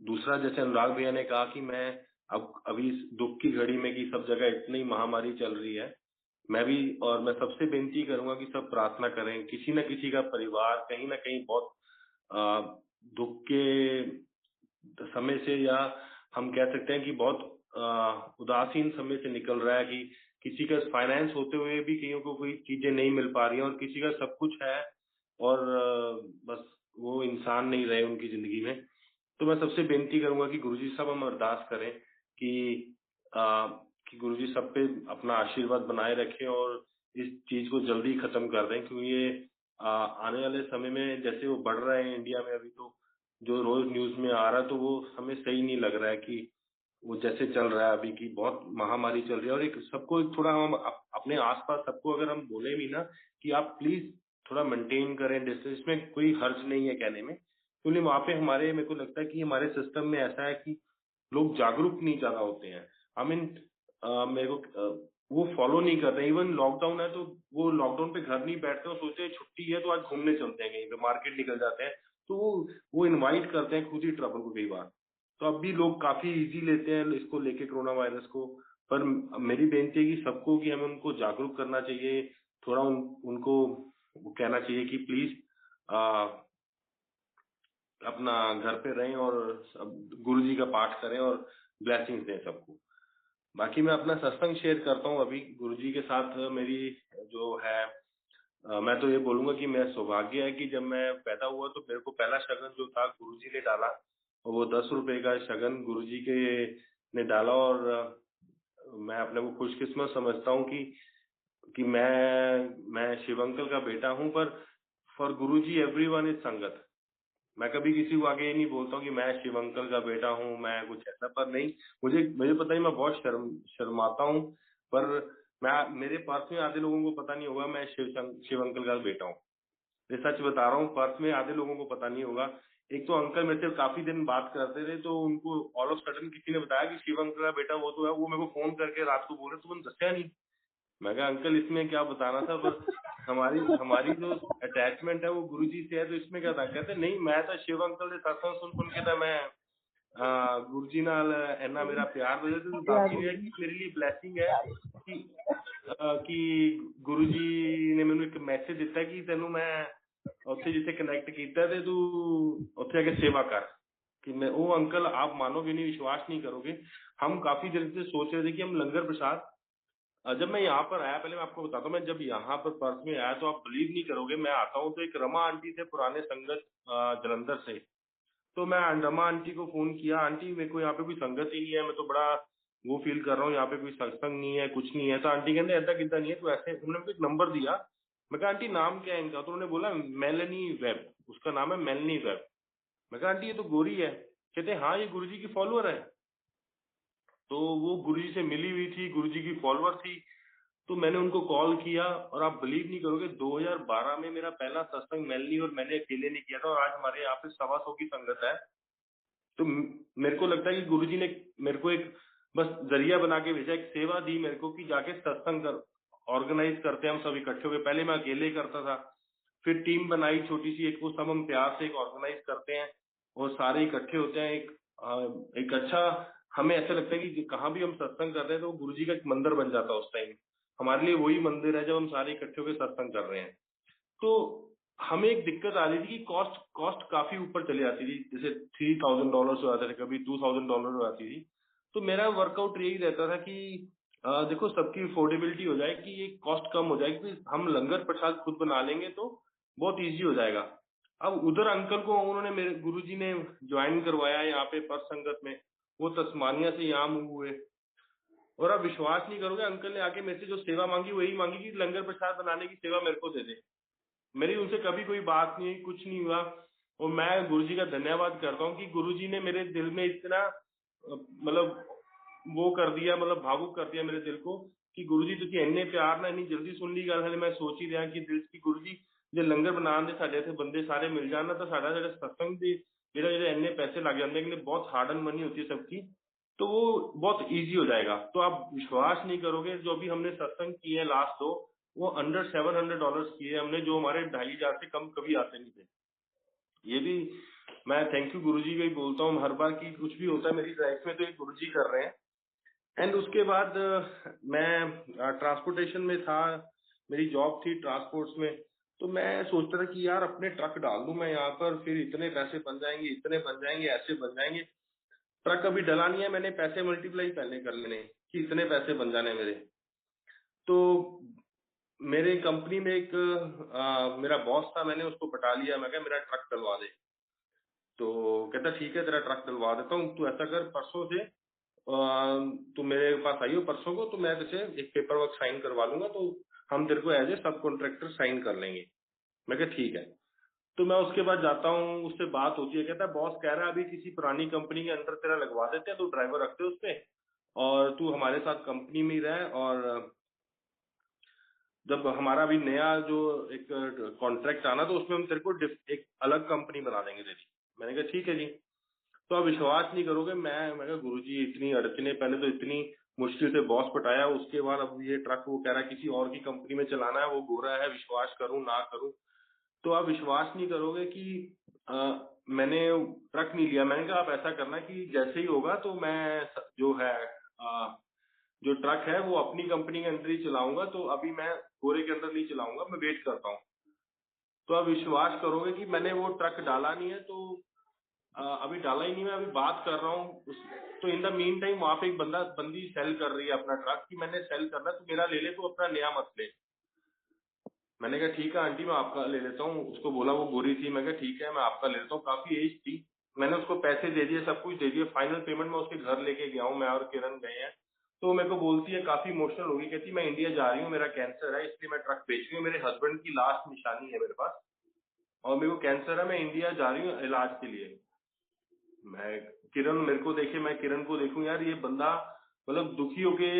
दूसरा, जैसे अनुराग भैया ने कहा कि मैं अभी इस दुख की घड़ी में कि सब जगह इतनी महामारी चल रही है, मैं सबसे बेनती करूंगा कि सब प्रार्थना करें। किसी न किसी का परिवार कहीं ना कहीं बहुत दुख के समय से, या हम कह सकते हैं कि बहुत उदासीन समय से निकल रहा है, कि किसी का फाइनेंस होते हुए भी कईयों को कोई चीजें नहीं मिल पा रही हैं, और किसी का सब कुछ है और बस वो इंसान नहीं रहे उनकी जिंदगी में। तो मैं सबसे बेनती करूंगा कि गुरुजी सब हम अरदास करें कि गुरुजी सब पे अपना आशीर्वाद बनाए रखें और इस चीज को जल्दी खत्म कर दें, क्योंकि ये आने वाले समय में जैसे वो बढ़ रहे हैं इंडिया में, अभी तो जो रोज न्यूज में आ रहा है, तो वो हमें सही नहीं लग रहा है कि वो जैसे चल रहा है अभी की बहुत महामारी चल रही है। और एक सबको एक थोड़ा हम अपने आसपास सबको अगर हम बोले भी ना कि आप प्लीज थोड़ा मेंटेन करें डिस्टेंस, में कोई हर्ज नहीं है कहने में, क्योंकि वहाँ पे मेरे को लगता है कि हमारे सिस्टम में ऐसा है कि लोग जागरूक नहीं ज्यादा होते हैं। आई मीन मेरे को वो फॉलो नहीं कर रहे। इवन लॉकडाउन है तो वो लॉकडाउन पे घर नहीं बैठते और सोचते हैं छुट्टी है तो आज घूमने चलते हैं, कहीं पे मार्केट निकल जाते हैं, तो वो इनवाइट करते हैं खुद ही ट्रबल को कई बार। तो अब भी लोग काफी इजी लेते हैं इसको लेके, कोरोना वायरस को। पर मेरी बेनती है कि सबको, कि हमें उनको जागरूक करना चाहिए, थोड़ा उनको कहना चाहिए कि प्लीज अपना घर पे रहें और गुरु जी का पाठ करें और ब्लेसिंग्स दें सबको। बाकी मैं अपना सत्संग शेयर करता हूँ। अभी गुरु जी के साथ मेरी जो है मैं तो ये बोलूंगा कि मेरा सौभाग्य है कि जब मैं पैदा हुआ तो मेरे को पहला शगन जो था गुरुजी ने डाला, और वो 10 रुपए का शगन गुरुजी के ने डाला। और मैं अपने को खुशकिस्मत समझता हूँ कि मैं शिव अंकल का बेटा हूँ। पर फॉर गुरुजी एवरीवन इज संगत। मैं कभी किसी को आगे ये नहीं बोलता हूँ कि मैं शिव अंकल का बेटा हूँ, मैं कुछ ऐसा, पर नहीं, मुझे मुझे पता नहीं, मैं बहुत शर्माता हूँ। पर मेरे पर्स में आधे लोगों को पता नहीं होगा मैं शिव अंकल का बेटा हूँ। ये सच बता रहा हूँ, पर्स में आधे लोगों को पता नहीं होगा। एक तो अंकल मेरे से काफी दिन बात करते थे, तो उनको ऑल ऑफ सडन किसी ने बताया कि शिव अंकल का बेटा वो तो है। वो मेरे को फोन करके रात को बोल रहे तुमने दसिया नहीं। मैं कहा अंकल इसमें क्या बताना था, पर हमारी हमारी जो अटैचमेंट है वो गुरुजी से है, तो इसमें क्या था। कहते नहीं, मैं तो शिव अंकल ਦੇ सत्संग सुन सुन के था मैं गुरुजी नाल इन्ना मेरा प्यार वजह तो
या
दस ही रहा कि मेरे लिए ब्लैसिंग है कि गुरुजी ने ਮੈਨੂੰ ਇੱਕ ਮੈਸੇਜ ਦਿੱਤਾ ਕਿ ਤੈਨੂੰ ਮੈਂ ਉੱਥੇ ਜਿੱਥੇ ਕਨੈਕਟ ਕੀਤਾ ਤੇ ਤੂੰ ਉੱਥੇ ਆ ਕੇ सेवा कर। कि मैं वो अंकल, आप मानोगे नहीं, विश्वास नहीं करोगे, हम काफी देर से सोच रहे थे कि हम लंगर प्रसाद, जब मैं यहाँ पर आया, पहले मैं आपको बताता हूँ, मैं जब यहाँ पर पर्स में आया तो आप बिलीव नहीं करोगे, मैं आता हूँ तो एक रमा आंटी थे पुराने संगत जलंधर से। तो मैं रमा आंटी को फोन किया, आंटी मेरे को यहाँ पे कोई संगत ही नहीं है, मैं तो बड़ा वो फील कर रहा हूँ, यहाँ पे कोई सत्संग नहीं है, कुछ नहीं है। तो आंटी कहते ऐसा कितना नहीं है, तो ऐसे उन्होंने मुझे एक नंबर दिया। मैं कहा आंटी नाम क्या है इनका, तो उन्होंने बोला मेलनी वेब, उसका नाम है मेलनी वेब। मैं कहा आंटी ये तो गोरी है। कहते हाँ ये गुरुजी की फॉलोअर है। तो वो गुरुजी से मिली हुई थी, गुरुजी की फॉलोअर थी। तो मैंने उनको कॉल किया, और आप बिलीव नहीं करोगे 2012 में मेरा पहला सत्संग मेलनी और मैंने अकेले ने किया था, और आज हमारे यहाँ पे 125 की संगत है। तो मेरे को लगता है कि गुरुजी ने मेरे को एक बस जरिया बना के भेजा, एक सेवा दी मेरे को कि जाके सत्संग ऑर्गेनाइज करते हैं हम सब इकट्ठे होकर। पहले मैं अकेले करता था, फिर टीम बनाई छोटी सी एक, वो सब हम प्यार से एक ऑर्गेनाइज करते हैं और सारे इकट्ठे होते हैं। एक अच्छा, हमें ऐसा लगता है कि कहाँ भी हम सत्संग कर रहे हैं तो गुरुजी का एक मंदिर बन जाता है उस टाइम। हमारे लिए वही मंदिर है जब हम सारे इकट्ठे होकर सत्संग कर रहे हैं। तो हमें एक दिक्कत आ रही थी कि कॉस्ट कॉस्ट काफी ऊपर चली जाती थी, जैसे $3,000 हो जाते थे, कभी $2,000 हो जाती थी। तो मेरा वर्कआउट यही रहता था कि देखो सबकी अफोर्डेबिलिटी हो जाए, कि ये कॉस्ट कम हो जाए, कि हम लंगर प्रसाद खुद बना लेंगे तो बहुत इजी हो जाएगा। अब उधर अंकल को उन्होंने मेरे गुरुजी ने ज्वाइन करवाया यहाँ पे पर संगत में, वो तस्मानिया से यहाँ मूव हुए। और आप विश्वास नहीं करोगे, अंकल ने आके मेरे से जो सेवा मांगी वही मांगी कि लंगर प्रसाद बनाने की सेवा मेरे को दे दे। मेरी उनसे कभी कोई बात नहीं, कुछ नहीं हुआ। और मैं गुरुजी का धन्यवाद करता हूँ कि गुरुजी ने मेरे दिल में इतना मतलब वो कर दिया, मतलब भावुक कर दिया मेरे दिल को, कि गुरुजी ਤੁਸੀਂ ਇੰਨੇ ਪਿਆਰ ਨਾਲ ਇੰਨੀ ਜਲਦੀ ਸੁਣ ਲਈ ਗੱਲ। ਹਲੇ ਮੈਂ ਸੋਚ ਹੀ ਰਿਹਾ ਕਿ ਦਿਲ ਕੀ ਗੁरुजी ਜੇ ਲੰਗਰ ਬਣਾਉਣ ਦੇ ਸਾਡੇ ਇੱਥੇ ਬੰਦੇ ਸਾਰੇ ਮਿਲ ਜਾਣ ਨਾ, ਤਾਂ ਸਾਡਾ ਜਿਹੜਾ सत्संग ਦੇ ਜਿਹੜੇ ਇੰਨੇ पैसे लग जाते हैं कि बहुत हार्ड अर्न मनी होती है सबकी, तो वो बहुत इजी हो जाएगा। तो आप विश्वास नहीं करोगे, जो भी हमने सत्संग किए हैं लास्ट 2, वो अंडर $700 किए हमने, जो हमारे 2,500 से कम कभी आते नहीं थे। ये भी मैं थैंक यू गुरुजी का ही बोलता हूँ हर बार, कि कुछ भी होता है मेरी लाइफ में तो ये गुरुजी कर रहे हैं। एंड उसके बाद मैं ट्रांसपोर्टेशन में था, मेरी जॉब थी ट्रांसपोर्ट्स में। तो मैं सोचता था कि यार अपने ट्रक डाल दूं मैं यहाँ पर, फिर इतने पैसे बन जाएंगे, इतने बन जाएंगे, ऐसे बन जाएंगे। ट्रक अभी डला नहीं है, मैंने पैसे मल्टीप्लाई पहले कर लेने कि इतने पैसे बन जाने मेरे। तो मेरे कंपनी में एक मेरा बॉस था, मैंने उसको पटा लिया, मैं कहा मेरा ट्रक डलवा दे। तो कहता ठीक है तेरा ट्रक डलवा देता हूँ, तू ऐसा कर परसों से तू मेरे पास आई हो परसों को, तो मैं तुझे एक पेपर वर्क साइन करवा लूंगा, तो हम तेरे को एज ए सब कॉन्ट्रैक्टर साइन कर लेंगे। मैं कहा ठीक है। तो मैं उसके बाद जाता हूँ, उससे बात होती है, कहता है बॉस कह रहा है अभी किसी पुरानी कंपनी के अंदर तेरा लगवा देते हैं, तो ड्राइवर रखते उस पे, और तू हमारे साथ कंपनी में ही रहे, और जब हमारा अभी नया जो एक कॉन्ट्रैक्ट आना तो उसमें हम तेरे को एक अलग कंपनी बना देंगे तेरी। मैंने कहा ठीक है जी। तो आप विश्वास नहीं करोगे, मैं कहा गुरुजी इतनी अड़चने, पहले तो इतनी मुश्किल से बॉस पटाया, उसके बाद अब ये ट्रक वो कह रहा है किसी और की कंपनी में चलाना है, वो गोरा है, विश्वास करूं ना करूं। तो आप विश्वास नहीं करोगे कि मैंने ट्रक नहीं लिया। मैंने कहा आप ऐसा करना कि जैसे ही होगा तो मैं जो है जो ट्रक है वो अपनी कंपनी के अंदर ही चलाऊंगा, तो अभी मैं गोरे के अंदर नहीं चलाऊंगा, मैं वेट करता हूँ। तो आप विश्वास करोगे कि मैंने वो ट्रक डाला नहीं है, तो अभी डाला ही नहीं, मैं अभी बात कर रहा हूँ तो इन द मीन टाइम वहां पे एक बंदी सेल कर रही है अपना ट्रक, कि मैंने सेल करना है तो मेरा ले ले, तो अपना नया मत ले। मैंने कहा ठीक है आंटी मैं आपका ले लेता हूँ। उसको बोला, वो गोरी थी, मैं कहा ठीक है मैं आपका ले लेता हूँ, काफी एज थी। मैंने उसको पैसे दे दिए, सब कुछ दे दिए, फाइनल पेमेंट मैं उसके घर लेके गया हूँ, मैं और किरण गए हैं। तो मेरे को बोलती है, काफी इमोशनल होगी, कहती मैं इंडिया जा रही हूँ, मेरा कैंसर है इसलिए मैं ट्रक बेच रही हूँ, मेरे हस्बैंड की लास्ट निशानी है मेरे पास और मेरे को कैंसर है, मैं इंडिया जा रही हूँ इलाज के लिए। मैं किरण मेरे को देखे, मैं किरण को देखूं, यार ये बंदा मतलब दुखी होके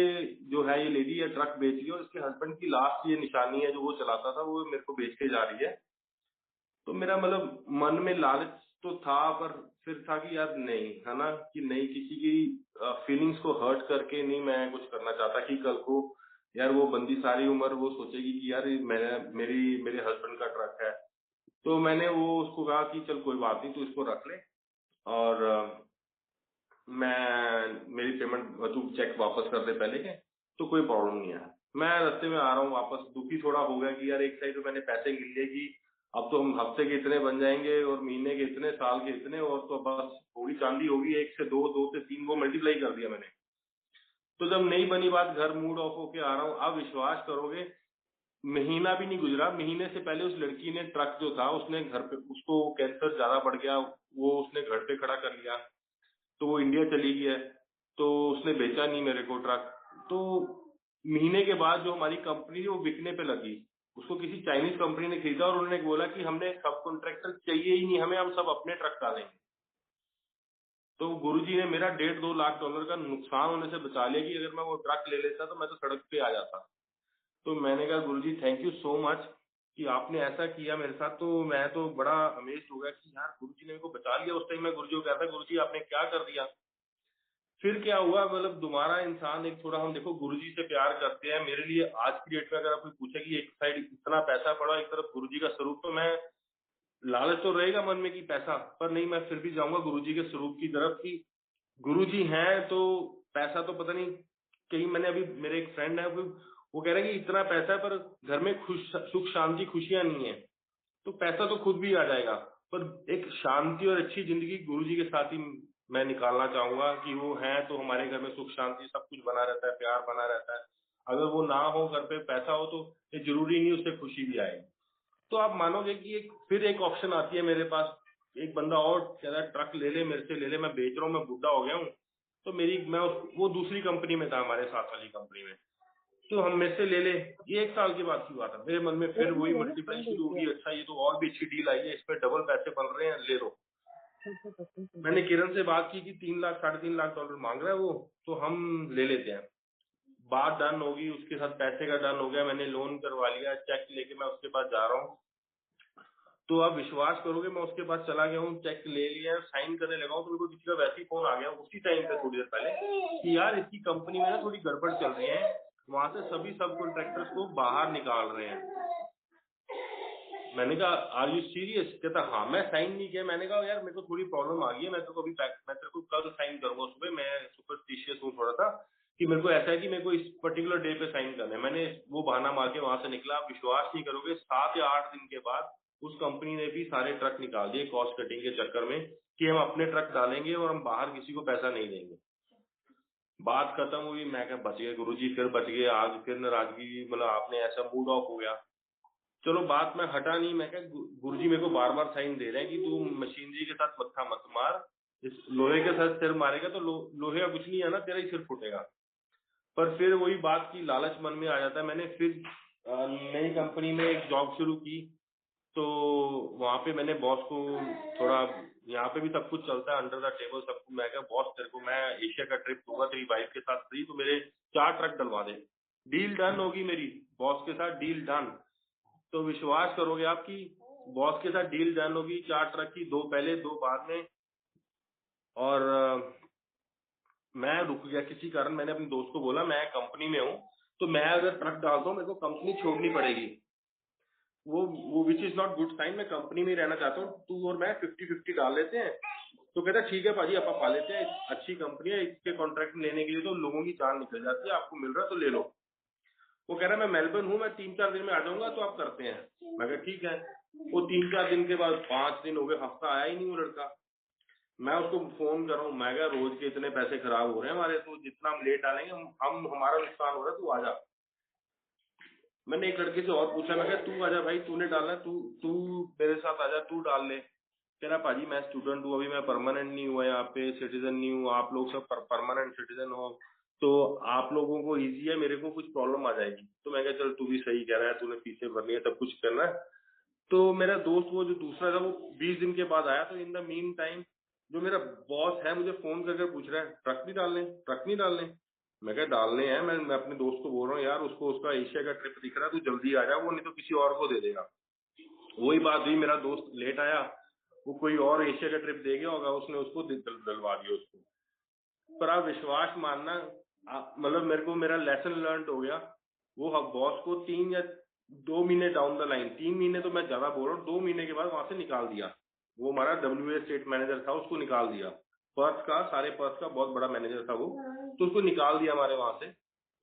जो है, ये लेडी है ट्रक बेच रही है और इसके हस्बैंड की लास्ट ये निशानी है जो वो चलाता था, वो मेरे को बेच के जा रही है। तो मेरा मतलब मन में लालच तो था, पर फिर था कि यार नहीं, है ना, कि नहीं, किसी की फीलिंग्स को हर्ट करके नहीं मैं कुछ करना चाहता कि कल को यार वो बंदी सारी उम्र वो सोचेगी कि यार मेरे हस्बैंड का ट्रक है। तो मैंने वो उसको कहा कि चल कोई बात नहीं, तू इसको रख ले और मैं मेरी पेमेंट तू चेक वापस कर दे पहले के, तो कोई प्रॉब्लम नहीं है। मैं रास्ते में आ रहा हूँ वापस, दुखी थोड़ा हो गया कि यार एक साइड तो मैंने पैसे गिन लिए कि अब तो हम हफ्ते के इतने बन जाएंगे और महीने के इतने, साल के इतने, और तो बस होगी चांदी होगी, 1 से 2, 2 से 3 वो मल्टीप्लाई कर दिया मैंने। तो जब नहीं बनी बात, घर मूड ऑफ होके आ रहा हूँ, आप विश्वास करोगे महीना भी नहीं गुजरा, महीने से पहले उस लड़की ने ट्रक जो था उसने घर पे, उसको कैंसर ज्यादा बढ़ गया, वो उसने घर पे खड़ा कर लिया, तो वो इंडिया चली गई है, तो उसने बेचा नहीं मेरे को ट्रक। तो महीने के बाद जो हमारी कंपनी थी वो बिकने पे लगी, उसको किसी चाइनीज कंपनी ने खरीदा और उन्होंने बोला कि हमने सब कॉन्ट्रैक्टर चाहिए ही नहीं हमें, हम सब अपने ट्रक डालेंगे। तो गुरुजी ने मेरा 1.5-2 लाख डॉलर का नुकसान होने से बचा लिया कि अगर मैं वो ट्रक ले लेता तो मैं तो सड़क पे आ जाता। तो मैंने कहा गुरुजी थैंक यू सो मच कि आपने ऐसा किया मेरे साथ। तो मैं तो बड़ा अमेज्ड हो गया कि यार गुरुजी ने मेरे को बचा लिया। उस टाइम मैं गुरुजी को कहता, गुरुजी आपने क्या कर दिया। फिर क्या हुआ, मतलब दोबारा इंसान एक थोड़ा, हम देखो गुरुजी से प्यार करते हैं, मेरे लिए आज की डेट में अगर आप कोई पूछे कि एक साइड इतना पैसा पड़ा, एक तरफ गुरुजी का स्वरूप, तो मैं, लालच तो रहेगा मन में कि पैसा, पर नहीं, मैं फिर भी जाऊंगा गुरुजी के स्वरूप की तरफ कि गुरुजी हैं तो पैसा तो पता नहीं। कहीं मैंने अभी, मेरे एक फ्रेंड है वो कह रहे हैं कि इतना पैसा है पर घर में सुख शांति खुशियां नहीं है। तो पैसा तो खुद भी आ जाएगा, पर एक शांति और अच्छी जिंदगी गुरुजी के साथ ही मैं निकालना चाहूंगा कि वो है तो हमारे घर में सुख शांति सब कुछ बना रहता है, प्यार बना रहता है। अगर वो ना हो, घर पे पैसा हो, तो ये जरूरी नहीं उससे खुशी भी आए। तो आप मानोगे कि फिर एक ऑप्शन आती है मेरे पास, एक बंदा और कह रहा है ट्रक ले ले मेरे से, ले ले, मैं बेच रहा हूँ, मैं बुढ़ा हो गया हूँ। तो वो दूसरी कंपनी में था, हमारे साथ वाली कंपनी में, तो हम मेरे से ले ले। ये 1 साल के बाद की बात है, मेरे मन में फिर वही मल्टीप्लाई शुरू होगी, अच्छा ये तो और भी अच्छी डील आई है, इस पे डबल पैसे बन रहे हैं, ले लो। मैंने किरण से बात की कि 3 लाख 3.5 लाख डॉलर मांग रहा है वो, तो हम ले लेते हैं। बात डन होगी, उसके साथ पैसे का डन हो गया, मैंने लोन करवा लिया, चेक लेके मैं उसके पास जा रहा हूँ। तो आप विश्वास करोगे, मैं उसके पास चला गया हूँ, चेक ले लिया, साइन करने लगा हूँ, तो मेरे को किसी का वैसे ही फोन आ गया उसी टाइम पे, थोड़ी देर पहले, कि यार इसकी कंपनी में ना थोड़ी गड़बड़ चल रही है, वहां से सभी सब कॉन्ट्रैक्टर्स को बाहर निकाल रहे हैं। मैंने कहा आर यू सीरियस, कहता हाँ। मैं साइन नहीं किया। मैंने कहा यार मेरे को थोड़ी प्रॉब्लम आ गई है, मैं तो कभी मैं तेरे को कल साइन करूंगा सुबह, मैं सुपरस्टिशियस हूँ थोड़ा सा, कि मेरे को ऐसा है कि मेरे को इस पर्टिकुलर डे पे साइन करना है। मैंने वो बहाना मार के वहां से निकला। आप विश्वास नहीं करोगे, 7 या 8 दिन के बाद उस कंपनी ने भी सारे ट्रक निकाल दिए कॉस्ट कटिंग के चक्कर में, कि हम अपने ट्रक डालेंगे और हम बाहर किसी को पैसा नहीं देंगे। बात खत्म हुई। मैं क्या, बच गए गुरुजी, फिर बच गए। आज फिर नाराजगी, मतलब आपने ऐसा मूड ऑफ हो गया। चलो बात में हटा नहीं। मैं क्या, गुरुजी मेरे को बार बार साइन दे रहे हैं कि तू मशीनरी के साथ मत्था मत मार, इस लोहे के साथ सिर मारेगा तो लोहे का कुछ नहीं है ना, तेरा ही सिर फूटेगा। पर फिर वही बात की लालच मन में आ जाता है। मैंने फिर नई कंपनी में एक जॉब शुरू की, तो वहां पे मैंने बॉस को थोड़ा, यहाँ पे भी सब कुछ चलता है अंडर द टेबल सब कुछ। मैं क्या बॉस, तेरे को मैं एशिया का ट्रिप दूंगा तेरी वाइफ के साथ फ्री, तो मेरे 4 ट्रक डलवा दे। डील डन होगी मेरी बॉस के साथ, डील डन। तो विश्वास करोगे आप कि बॉस के साथ डील डन होगी, 4 ट्रक की, 2 पहले 2 बाद में। और मैं रुक गया किसी कारण। मैंने अपने दोस्त को बोला मैं कंपनी में हूँ, तो मैं अगर ट्रक डालता हूँ मेरे को कंपनी छोड़नी पड़ेगी, वो which is not good sign. मैं कंपनी में ही रहना चाहता हूँ, तू और मैं 50-50 डाल लेते हैं। तो कहता ठीक है भाजी, आप पा लेते हैं, अच्छी कंपनी है, इसके कॉन्ट्रैक्ट लेने के लिए तो लोगों की जान निकल जाती है, आपको मिल रहा है तो ले लो। वो कह रहा है मैं मेलबर्न हूँ, मैं 3-4 दिन में आ जाऊंगा, तो आप करते हैं। मैं कहा ठीक है। वो 3-4 दिन के बाद 5 दिन हो गए, हफ्ता आया ही नहीं वो लड़का। मैं उसको फोन कर रहा हूँ, मैं कहा रोज के इतने पैसे खराब हो रहे हैं हमारे, तो जितना हम लेट डालेंगे हम हमारा नुकसान हो रहा है, तू आ जा। मैंने एक लड़के से और पूछा, मैं कहा तू आजा भाई, तूने डालना, तू मेरे साथ आजा, तू डाल ले। कह रहा पाजी मैं स्टूडेंट हूँ, अभी मैं परमानेंट नहीं हुआ यहाँ पे, सिटीजन नहीं हूँ, आप लोग सब परमानेंट सिटीजन हो, तो आप लोगों को इजी है, मेरे को कुछ प्रॉब्लम आ जाएगी। तो मैं कहा चल तू भी सही कह रहा है, तूने फीसें भरनी है, सब कुछ करना है। तो मेरा दोस्त वो जो दूसरा था वो 20 दिन के बाद आया। तो इन द मीन टाइम जो मेरा बॉस है मुझे फोन करके पूछ रहा है ट्रक नहीं डालने। मैं कहा डालने हैं, मैं अपने दोस्त को बोल रहा हूँ यार उसको उसका एशिया का ट्रिप दिख रहा है, तू जल्दी आ जा, वो नहीं तो किसी और को दे देगा। वही बात हुई, मेरा दोस्त लेट आया, वो कोई और एशिया का ट्रिप दे गया होगा, उसने उसको दिलवा दिया उसको। पर आप विश्वास मानना, मतलब मेरे को मेरा लेसन लर्न हो गया। वो बॉस को 3 या 2 महीने डाउन द लाइन, 3 महीने तो मैं ज्यादा बोल रहा हूँ, 2 महीने के बाद वहां से निकाल दिया। वो हमारा WA स्टेट मैनेजर था, उसको निकाल दिया। पर्थ का, सारे पर्थ का बहुत बड़ा मैनेजर था वो, तो उसको निकाल दिया हमारे वहां से।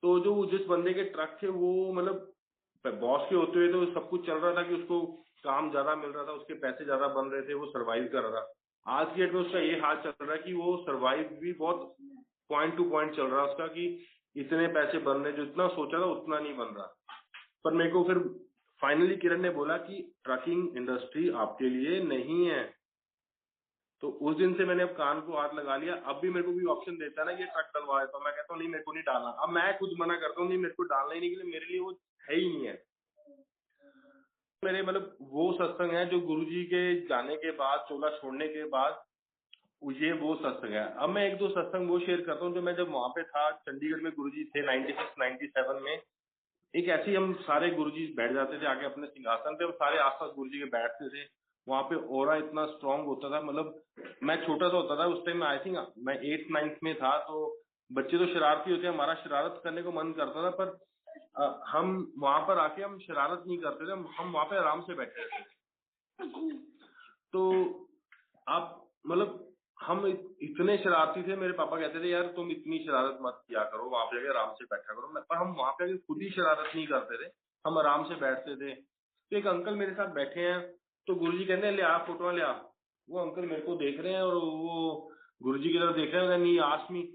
तो जो जिस बंदे के ट्रक थे वो मतलब बॉस के होते हुए तो सब कुछ चल रहा था कि उसको काम ज्यादा मिल रहा था, उसके पैसे ज्यादा बन रहे थे, वो सर्वाइव कर रहा था। आज की डेट में उसका ये हाल चल रहा है कि वो सर्वाइव भी बहुत पॉइंट टू पॉइंट चल रहा है उसका, कि इतने पैसे बन रहे, जो इतना सोचा था उतना नहीं बन रहा। पर मेरे को फिर फाइनली किरण ने बोला कि ट्रकिंग इंडस्ट्री आपके लिए नहीं है। तो उस दिन से मैंने अब कान को हाथ लगा लिया। अब भी मेरे को भी ऑप्शन देता है ना, ये ट्रक डलवा देता हूँ, मैं कहता हूँ नहीं मेरे को नहीं डालना। अब मैं खुद मना करता हूँ, नहीं मेरे को डालना ही नहीं, के लिए मेरे लिए वो है ही नहीं है। मेरे मतलब वो सत्संग है जो गुरुजी के जाने के बाद, चोला छोड़ने के बाद, ये वो सत्संग है। अब मैं एक दो सत्संग वो शेयर करता हूँ जो मैं जब वहां पे था, चंडीगढ़ में गुरुजी थे 96-97 में। एक ऐसे ही हम सारे गुरुजी बैठ जाते थे आके अपने सिंहासन पे, हम सारे आसपास गुरुजी के बैठते थे। वहां पे ऑरा इतना स्ट्रांग होता था, मतलब मैं छोटा सा होता था उस टाइम, आई थिंक मैं 8th-9th में था। तो बच्चे तो शरारती होते हैं, हमारा शरारत करने को मन करता था, पर हम वहां पर आके हम शरारत नहीं करते थे, हम वहां पे आराम से बैठे रहते थे। तो आप मतलब हम इतने शरारती थे, मेरे पापा कहते थे यार तुम इतनी शरारत मत किया करो, वहां पे जाके आराम से बैठा करो। पर हम वहां पे खुद ही शरारत नहीं करते थे, हम आराम से बैठते थे। तो एक अंकल मेरे साथ बैठे हैं, तो गुरुजी कहते हैं ले आ फोटो ले आ। वो अंकल मेरे को देख रहे हैं और वो गुरुजी की तरफ देख रहे हैं, नहीं आसमी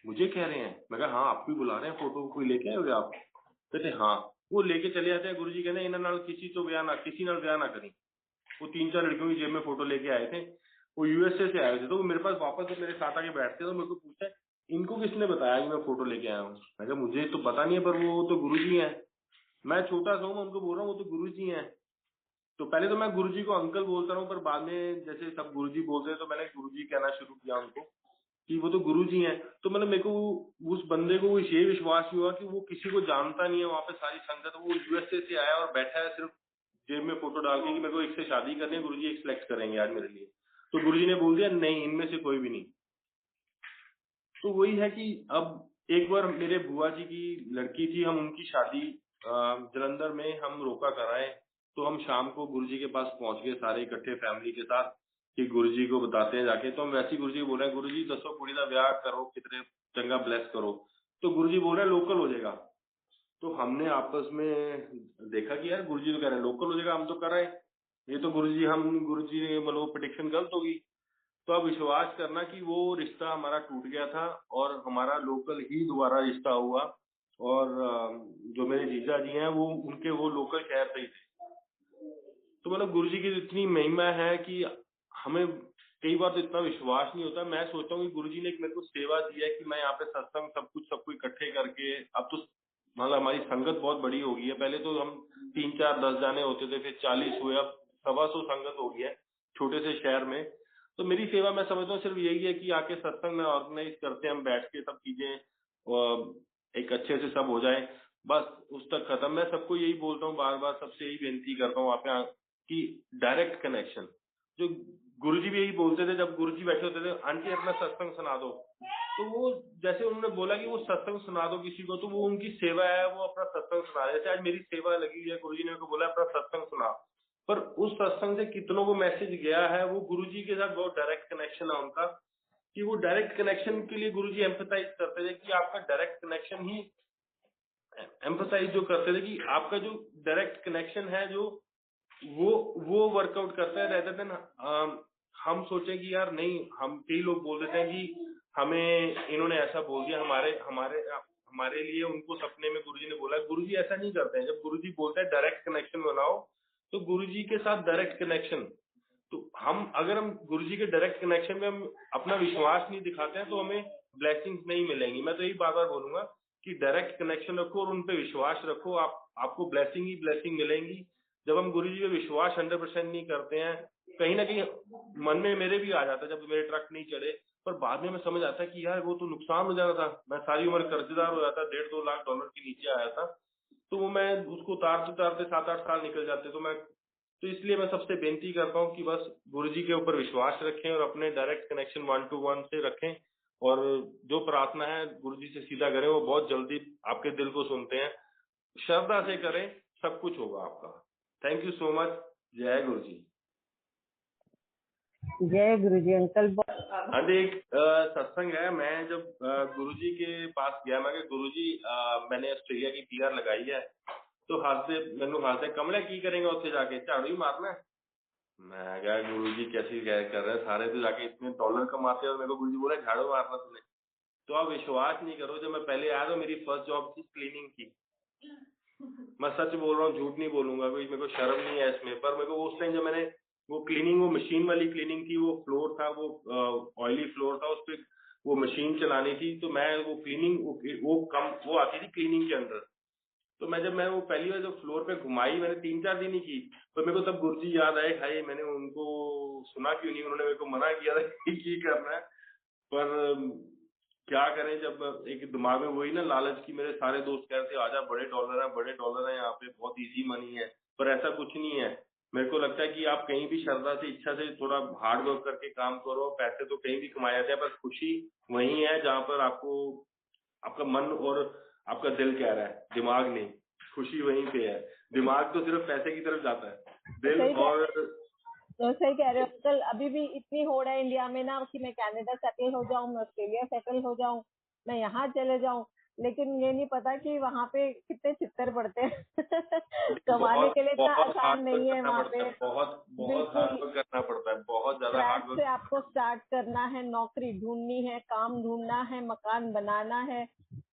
मुझे कह रहे हैं। मैं कहा हाँ आपको ही बुला रहे हैं, फोटो कोई लेके आए हो आप? कहते हाँ। वो लेके चले जाते हैं। गुरुजी कहते हैं इन्होंने नाल किसी तो ब्याह ना, किसी नाल ब्याह ना करी। वो 3-4 लड़कियों की जेब में फोटो लेके आए थे, वो USA से आए थे। तो वो मेरे पास वापस जब मेरे साथ आके बैठते तो मेरे को पूछा इनको किसने बताया कि मैं फोटो लेके आया हूँ? मैं कहा मुझे तो पता नहीं है, पर वो तो गुरुजी हैं। मैं छोटा सा हूँ, मैं उनको बोल रहा हूँ वो तो गुरुजी हैं। तो पहले तो मैं गुरुजी को अंकल बोलता रहा हूँ, पर बाद में जैसे सब गुरुजी बोलते हैं तो मैंने गुरुजी कहना शुरू किया उनको, कि वो तो गुरुजी हैं। तो मतलब मेरे को उस बंदे को ये विश्वास हुआ कि वो किसी को जानता नहीं है वहां पे सारी संगत, वो USA से आया और बैठा है सिर्फ जेब में फोटो डाल के कि मेरे को एक से शादी करनी है, गुरुजी एक सिलेक्ट करेंगे आज मेरे लिए। तो गुरुजी ने बोल दिया नहीं इनमें से कोई भी नहीं। तो वही है कि अब एक बार मेरे बुआ जी की लड़की थी, हम उनकी शादी जलंधर में हम रोका कराए। तो हम शाम को गुरुजी के पास पहुंच गए सारे इकट्ठे फैमिली के साथ, कि गुरुजी को बताते हैं जाके। तो हम वैसे ही गुरुजी को बोल रहे हैं गुरुजी दसो कुड़ी का ब्याह करो, कितने चंगा ब्लेस करो। तो गुरुजी बोल रहे हैं लोकल हो जाएगा। तो हमने आपस में देखा कि यार गुरुजी तो कह रहे हैं लोकल हो जाएगा, हम तो कर रहे हैं, ये तो गुरुजी ने मतलब प्रेडिक्शन गलत होगी। तो आप विश्वास करना कि वो रिश्ता हमारा टूट गया था और हमारा लोकल ही दोबारा रिश्ता हुआ। और जो मेरे जीजा जी हैं वो उनके वो लोकल शहर से ही थे। तो मतलब गुरुजी की इतनी महिमा है कि हमें कई बार तो इतना विश्वास नहीं होता। मैं सोचता हूँ कि गुरुजी ने एक मेरे को सेवा दी है कि मैं यहाँ पे सत्संग सबको इकट्ठे करके, अब तो मतलब हमारी संगत बहुत बड़ी हो गई है। पहले तो हम 3-4-10 जाने होते थे, फिर 40 हुए, अब 125 संगत हो गई है छोटे से शहर में। तो मेरी सेवा मैं समझता हूँ सिर्फ यही है कि आके सत्संग में ऑर्गेनाइज करते हैं, हम बैठ के सब चीजें एक अच्छे से सब हो जाए, बस उस तक खत्म। मैं सबको यही बोलता हूँ, बार बार सबसे यही बेनती करता हूँ वहाँ पे कि डायरेक्ट कनेक्शन, जो गुरुजी भी यही बोलते थे जब गुरुजी बैठे होते थे, आंटी अपना सत्संग सुना दो। तो वो जैसे उन्होंने बोला कि वो सत्संग सुना दो किसी को, तो वो उनकी सेवा है, वो अपना सत्संग सुना रहे। जैसे आज मेरी सेवा लगी हुई है, गुरुजी ने मेरे को बोला अपना सत्संग सुना, पर उस सत्संग से कितनों को मैसेज गया है, वो गुरुजी के साथ बहुत डायरेक्ट कनेक्शन है उनका, कि वो डायरेक्ट कनेक्शन के लिए गुरुजी एम्फेसाइज करते थे कि आपका डायरेक्ट कनेक्शन ही, एम्फेसाइज जो करते थे कि आपका जो डायरेक्ट कनेक्शन है जो वो वर्कआउट करता है, रेदर देन हम सोचें कि यार नहीं, हम कई लोग बोल देते हैं कि हमें इन्होंने ऐसा बोल दिया, हमारे हमारे हमारे लिए उनको सपने में गुरुजी ने बोला। गुरुजी ऐसा नहीं करते हैं, जब गुरुजी बोलते हैं डायरेक्ट कनेक्शन बनाओ, तो गुरुजी के साथ डायरेक्ट कनेक्शन, तो अगर हम गुरुजी के डायरेक्ट कनेक्शन में हम अपना विश्वास नहीं दिखाते हैं तो हमें ब्लेसिंग्स नहीं मिलेंगी। मैं तो यही बार बार बोलूंगा कि डायरेक्ट कनेक्शन रखो और उन पे विश्वास रखो, आपको ब्लेसिंग ही ब्लेसिंग मिलेंगी। जब हम गुरुजी पे विश्वास 100% नहीं करते हैं, कहीं ना कहीं मन में मेरे भी आ जाता है जब मेरे ट्रक नहीं चढ़े, पर बाद में समझ आता है कि यार वो तो नुकसान हो जाना था, मैं सारी उम्र कर्जदार हो जाता, $1.5-2 लाख के नीचे आया था, तो वो मैं उसको उतारते उतारते 7-8 साल निकल जाते। तो इसलिए मैं सबसे बेनती करता हूँ कि बस गुरुजी के ऊपर विश्वास रखें और अपने डायरेक्ट कनेक्शन 1-to-1 से रखें, और जो प्रार्थना है गुरुजी से सीधा करें, वो बहुत जल्दी आपके दिल को सुनते हैं। श्रद्धा से करें, सब कुछ होगा आपका। Thank you so much. जय गुरुजी।
जय गुरुजी अंकल।
हाँ जी, एक सत्संग है। मैं जब गुरुजी के पास गया, मैं कहा गुरुजी मैंने ऑस्ट्रेलिया की PR लगाई है, तो मैनू हंसते कमले की करेंगे उत्थे जाके, झाड़ू ही मारना है। मैं कहा गुरुजी कैसी कर रहे हैं, सारे तो जाके इतने $, कमाते हैं और मेरे को गुरुजी बोला झाड़ू मारना तुमने। तो आप विश्वास नहीं करो, जब मैं पहले आया तो मेरी फर्स्ट जॉब थी क्लीनिंग की। मैं सच बोल रहा हूँ, झूठ नहीं बोलूंगा, कोई मेरे को शर्म नहीं है इसमें। पर मेरे को उस टाइम जब मैंने वो क्लीनिंग, वो मशीन वाली क्लीनिंग थी, वो फ्लोर था, वो ऑयली फ्लोर था, उस पर वो मशीन चलानी थी, तो मैं वो क्लीनिंग वो आती थी क्लीनिंग के अंदर। तो जब मैं वो पहली बार जब फ्लोर पे घुमाई, मैंने 3-4 दिन ही की, तो मेरे को तब गुरुजी याद आए, हाय मैंने उनको सुना क्यों नहीं, उन्होंने मेरे को मना किया था कि करना है। पर क्या करें, जब एक दिमाग में वही ना लालच की, मेरे सारे दोस्त कह रहे थे आजा, बड़े डॉलर हैं यहाँ पे, बहुत इजी मनी है, पर ऐसा कुछ नहीं है। मेरे को लगता है कि आप कहीं भी श्रद्धा से, इच्छा से थोड़ा हार्ड वर्क करके काम करो, पैसे तो कहीं भी कमाए जाते हैं, पर खुशी वही है जहाँ पर आपको आपका मन और आपका दिल कह रहा है, दिमाग नहीं। खुशी वहीं पे है, दिमाग तो सिर्फ पैसे की तरफ जाता है, दिल और
तो सही कह रहे हो अंकल। अभी भी इतनी होड़ है इंडिया में ना कि मैं कनाडा सेटल हो जाऊं, मैं ऑस्ट्रेलिया सेटल हो जाऊं, मैं यहाँ चले जाऊं, लेकिन ये नहीं पता कि वहाँ पे कितने चित्तर पड़ते हैं कमाने के लिए इतना आसान नहीं है वहाँ पे।
बहुत हार्ड वर्क करना पड़ता है, बहुत ज्यादा हार्ड वर्क
से आपको स्टार्ट करना है, नौकरी ढूंढनी है, काम ढूंढना है, मकान बनाना है,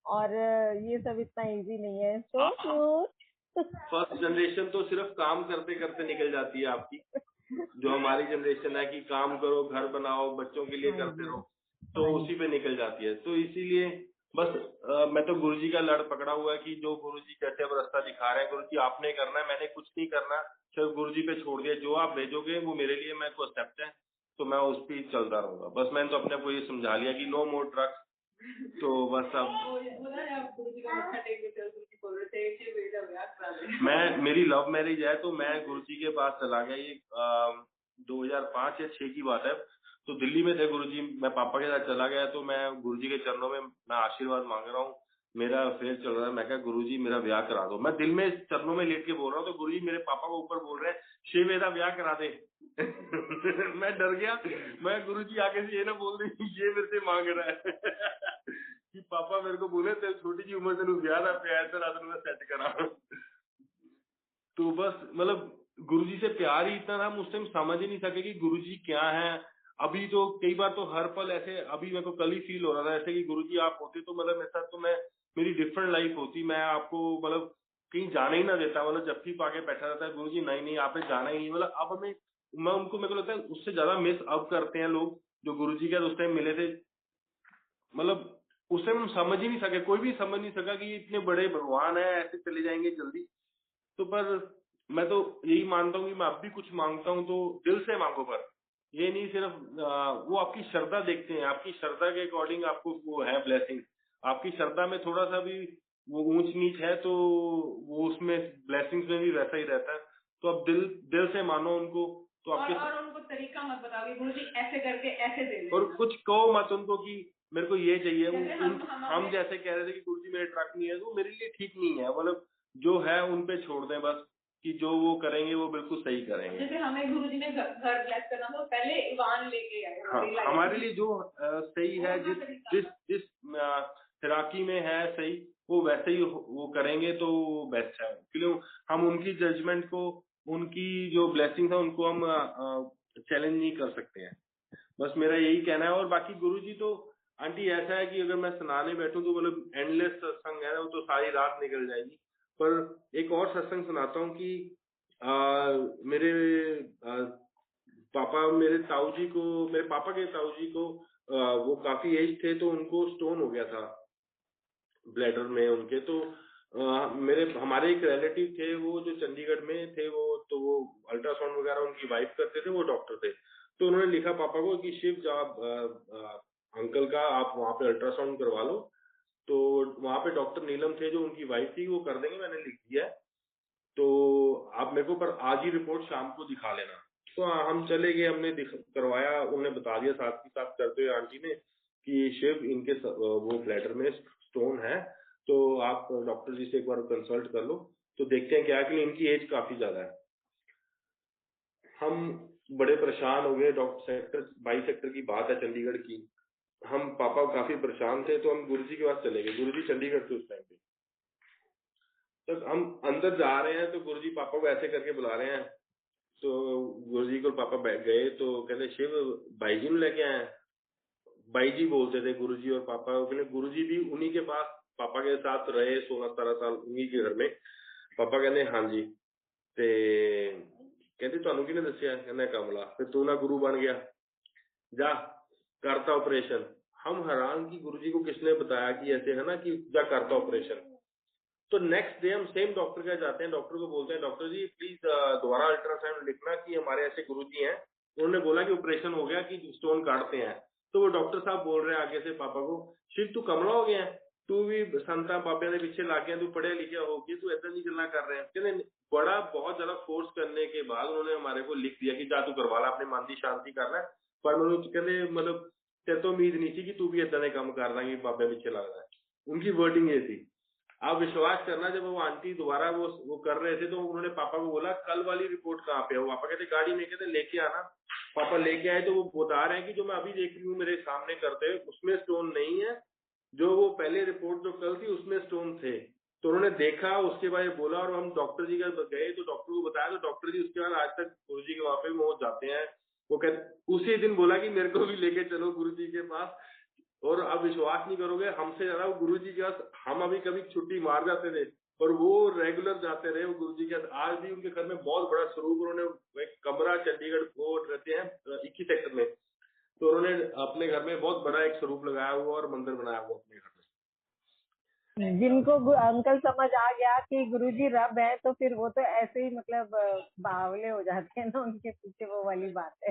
और ये सब इतना इजी नहीं है। So cute.
फर्स्ट जनरेशन तो सिर्फ काम करते करते निकल जाती है आपकी, जो हमारी जनरेशन है कि काम करो, घर बनाओ, बच्चों के लिए करते रहो, तो उसी पे निकल जाती है। तो इसीलिए बस मैं तो गुरुजी का लड़ पकड़ा हुआ है कि जो गुरुजी कैसे अब रास्ता दिखा रहे हैं, गुरुजी आपने करना है, मैंने कुछ नहीं करना, सिर्फ गुरुजी पे छोड़ दिया, जो आप भेजोगे वो मेरे लिए मेरे को एक्सेप्ट है, तो मैं उस पर चलता रहूंगा। बस मैंने तो अपने को ये समझा लिया कि नो मोर ट्रक्स, तो बस अब मेरी लव मैरिज है, तो मैं गुरुजी के पास चला गया। ये 2005 या 6 की बात है। तो दिल्ली में थे गुरुजी, मैं पापा के साथ चला गया, तो मैं गुरुजी के चरणों में मैं आशीर्वाद मांग रहा हूँ। मेरा अफेयर चल रहा है, मैं कहा गुरुजी मेरा ब्याह करा दो। मैं दिल में चरणों में लेट के बोल रहा हूँ, तो गुरुजी मेरे पापा को ऊपर बोल रहे हैं शिव मेरा ब्याह करा दे मैं डर गया, मैं गुरुजी आगे से ये ना बोल दे ये मेरे से मांग रहा है कि पापा मेरे को बोले थे छोटी सी उम्र से ब्याह था प्यार से रात में सेट करा। तो बस मतलब गुरुजी से प्यार ही इतना था, हम उस टाइम समझ ही नहीं सके कि गुरुजी क्या है। अभी तो कई बार तो हर पल ऐसे, अभी मेरे को कल ही फील हो रहा था ऐसे कि गुरुजी आप होते तो मतलब मेरे साथ तो मेरी डिफरेंट लाइफ होती, मैं आपको मतलब कहीं जाने ही ना देता, मतलब जब पाके बैठा रहता है गुरुजी नहीं आपने जाना ही नहीं। मतलब अब मेरे को लगता है उससे ज्यादा मिस अब करते हैं लोग जो गुरुजी के उस टाइम मिले थे। मतलब उस टाइम हम समझ ही नहीं सके, कोई भी समझ नहीं सका कि ये इतने बड़े भगवान है, ऐसे चले जाएंगे जल्दी। तो पर मैं तो यही मानता हूँ कि मैं अब भी कुछ मांगता हूँ तो दिल से मांगो, पर ये नहीं सिर्फ वो आपकी श्रद्धा देखते हैं, आपकी श्रद्धा के अकॉर्डिंग आपको वो है ब्लेसिंग। आपकी श्रद्धा में थोड़ा सा भी वो ऊंच नीच है तो वो उसमें ब्लेसिंग्स में भी वैसा ही रहता है। तो अब दिल से मानो उनको, तो आपके और उनको तरीका मत बताओ गुरुजी ऐसे करके ऐसे दे, और कुछ कहो मत उनको कि मेरे को ये चाहिए। हम जैसे कह रहे थे कि गुरुजी मेरे ट्रक नहीं है, तो मेरे लिए ठीक नहीं है। मतलब जो है उन पे छोड़ दें बस, कि जो वो करेंगे वो बिल्कुल सही करेंगे। जैसे हमें गुरुजी ने घर ब्लेस करना था, पहले ईवान लेके आए। हाँ, हमारे लिए जो सही है, जिस हिराकी में है सही, वो वैसे ही वो करेंगे तो बेस्ट है। क्यों हम उनकी जजमेंट को, उनकी जो ब्लेसिंग है उनको हम चैलेंज नहीं कर सकते हैं। बस मेरा यही कहना है। और बाकी गुरुजी तो आंटी ऐसा है कि अगर मैं सुनाने बैठूं तो मतलब एंडलेस सत्संग है, वो तो सारी रात निकल जाएगी। पर एक और सत्संग सुनाता हूँ कि मेरे मेरे पापा के ताऊ जी को वो काफी एज थे तो उनको स्टोन हो गया था ब्लैडर में उनके। तो हमारे एक रिलेटिव थे वो जो चंडीगढ़ में थे, वो अल्ट्रासाउंड वगैरह उनकी वाइफ करते थे, वो डॉक्टर थे। तो उन्होंने लिखा पापा को कि शिव आप अंकल का आप वहाँ पे अल्ट्रासाउंड करवा लो। तो वहाँ पे डॉक्टर नीलम थे जो उनकी वाइफ थी, वो कर देंगे, मैंने लिख दिया है। तो आप मेरे को पर आज ही रिपोर्ट शाम को दिखा लेना। तो हम चले गए, हमने करवाया, उन्होंने बता दिया साथ ही साथ करते हुए आंटी ने कि शिव इनके वो ब्लैडर में स्टोन है, तो आप डॉक्टर जी से एक बार कंसल्ट कर लो। तो देखते हैं क्या, कि इनकी एज काफी ज्यादा है। हम बड़े परेशान हो गए। डॉक्टर सेक्टर 22 सेक्टर की बात है, चंडीगढ़ की। हम पापा काफी परेशान थे, तो हम गुरुजी के पास चले गए। गुरुजी चंडीगढ़ थे उस टाइम पे। तो हम अंदर जा रहे हैं तो गुरुजी पापा को ऐसे करके बुला रहे हैं। तो गुरुजी को पापा बैठ गए तो कहते शिव भाई जी ने लेके आए। भाई जी बोलते थे गुरुजी और पापा। गुरुजी भी उन्हीं के पास पापा के साथ रहे 16-17 साल उन्हीं के घर में। पापा कहते हाँ जी। ते कहते ਤੁਹਾਨੂੰ किहने दसिया? कहना कमला, फिर तू ना गुरु बन गया, जा करता ऑपरेशन। हम हैरान कि गुरुजी को किसने बताया कि ऐसे है ना कि जा करता ऑपरेशन। तो नेक्स्ट डे हम सेम डॉक्टर के जाते हैं, डॉक्टर को बोलते हैं डॉक्टर जी प्लीज दोबारा अल्ट्रासाउंड लिखना कि हमारे ऐसे गुरुजी हैं, उन्होंने बोला कि ऑपरेशन हो गया, कि स्टोन काटते हैं। तो वो डॉक्टर साहब बोल रहे हैं आगे से पापा को, शिव तू कमला हो गया, तू भी संता बाबे के पीछे लग गया, तू पढ़े लिखे हो गया, तू ऐसा नहीं गल्ला कर रहे हैं। कहते बड़ा बहुत ज्यादा फोर्स करने के बाद उन्होंने हमारे को लिख दिया कि जा तू करवा ला, अपने मन की शांति कर रहा है। पर कहते मतलब तेरे तो उम्मीद नहीं थी कि तू भी इदा के काम कर रहा है, बाबे पीछे लग रहा है। उनकी वर्डिंग ये थी। आप विश्वास करना, जब वो आंटी दोबारा वो कर रहे थे तो उन्होंने पापा को बोला कल वाली रिपोर्ट कहाँ पे है? पापा कहते गाड़ी में। कहते लेके आना। पापा लेके आए तो वो बता रहे हैं कि जो मैं अभी देख रही हूँ मेरे सामने करते उसमें स्टोन नहीं है, जो वो पहले रिपोर्ट जो कल थी उसमें स्टोन थे। तो उन्होंने देखा, उसके बाद बोला, और हम डॉक्टर जी का गए तो डॉक्टर को बताया, तो डॉक्टर जी उसके बाद आज तक गुरु जी के वहां पे वो जाते हैं। वो कहते उसी दिन बोला कि मेरे को भी लेके चलो गुरु जी के पास। और आप विश्वास नहीं करोगे, हमसे ज्यादा वो गुरु जी के पास हम अभी कभी छुट्टी मार जाते थे और वो रेगुलर जाते रहे वो गुरु जी के पास। आज भी उनके घर में बहुत बड़ा स्वरूप, उन्होंने एक कमरा चंडीगढ़ को रहते हैं 21 सेक्टर में, तो उन्होंने अपने घर में बहुत बड़ा एक स्वरूप लगाया हुआ और मंदिर बनाया हुआ अपने घर में।
जिनको अंकल समझ आ गया कि गुरुजी रब है, तो फिर वो तो ऐसे ही मतलब बावले हो जाते हैं ना, उनके पीछे वो वाली बात है।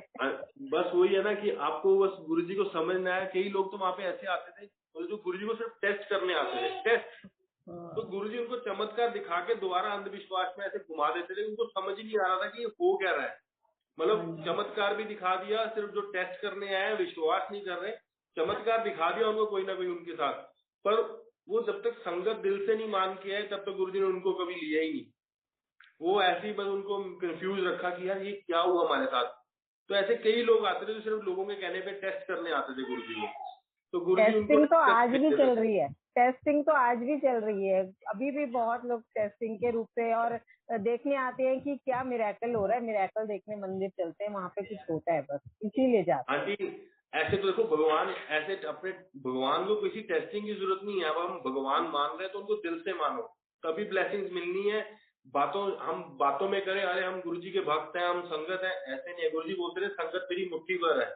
बस वही है ना कि आपको बस गुरुजी को समझना है। कई लोग तो वहां पे ऐसे आते थे और जो गुरुजी को सिर्फ टेस्ट करने आते थे, टेस्ट। तो गुरुजी उनको चमत्कार दिखा के दोबारा अंधविश्वास में ऐसे घुमा देते थे, उनको समझ ही नहीं आ रहा था कि ये हो क्या रहा है। मतलब चमत्कार भी दिखा दिया, सिर्फ जो टेस्ट करने आए विश्वास नहीं कर रहे, चमत्कार दिखा दिया उनको कोई ना कोई उनके साथ। पर वो जब तक संगत दिल से नहीं मान के आए तब तक गुरुजी ने उनको कभी लिया ही नहीं। वो ऐसे ही बस उनको कंफ्यूज रखा कि यार ये क्या हुआ हमारे साथ। तो ऐसे कई लोग आते थे जो सिर्फ लोगों के कहने पे टेस्ट करने आते थे गुरुजी को। तो गुरुजी उनको
टेस्टिंग तो आज भी चल रही है, टेस्टिंग तो आज भी चल रही है। अभी भी बहुत लोग टेस्टिंग के रूप से और देखने आते हैं कि क्या मिरेकल हो रहा है, मिरेकल देखने मंदिर चलते हैं, वहाँ पे कुछ होता है, बस इसीलिए जाते हैं।
हाँ जी, ऐसे तो देखो भगवान ऐसे अपने भगवान को किसी टेस्टिंग की जरूरत नहीं है। अब हम भगवान मान रहे हैं तो उनको दिल से मानो, तभी ब्लेसिंग्स मिलनी है। हम बातों में करें अरे हम गुरुजी के भक्त हैं, हम संगत है, ऐसे नहीं है। गुरुजी बोलते रहे संगत तेरी मुट्ठी भर है,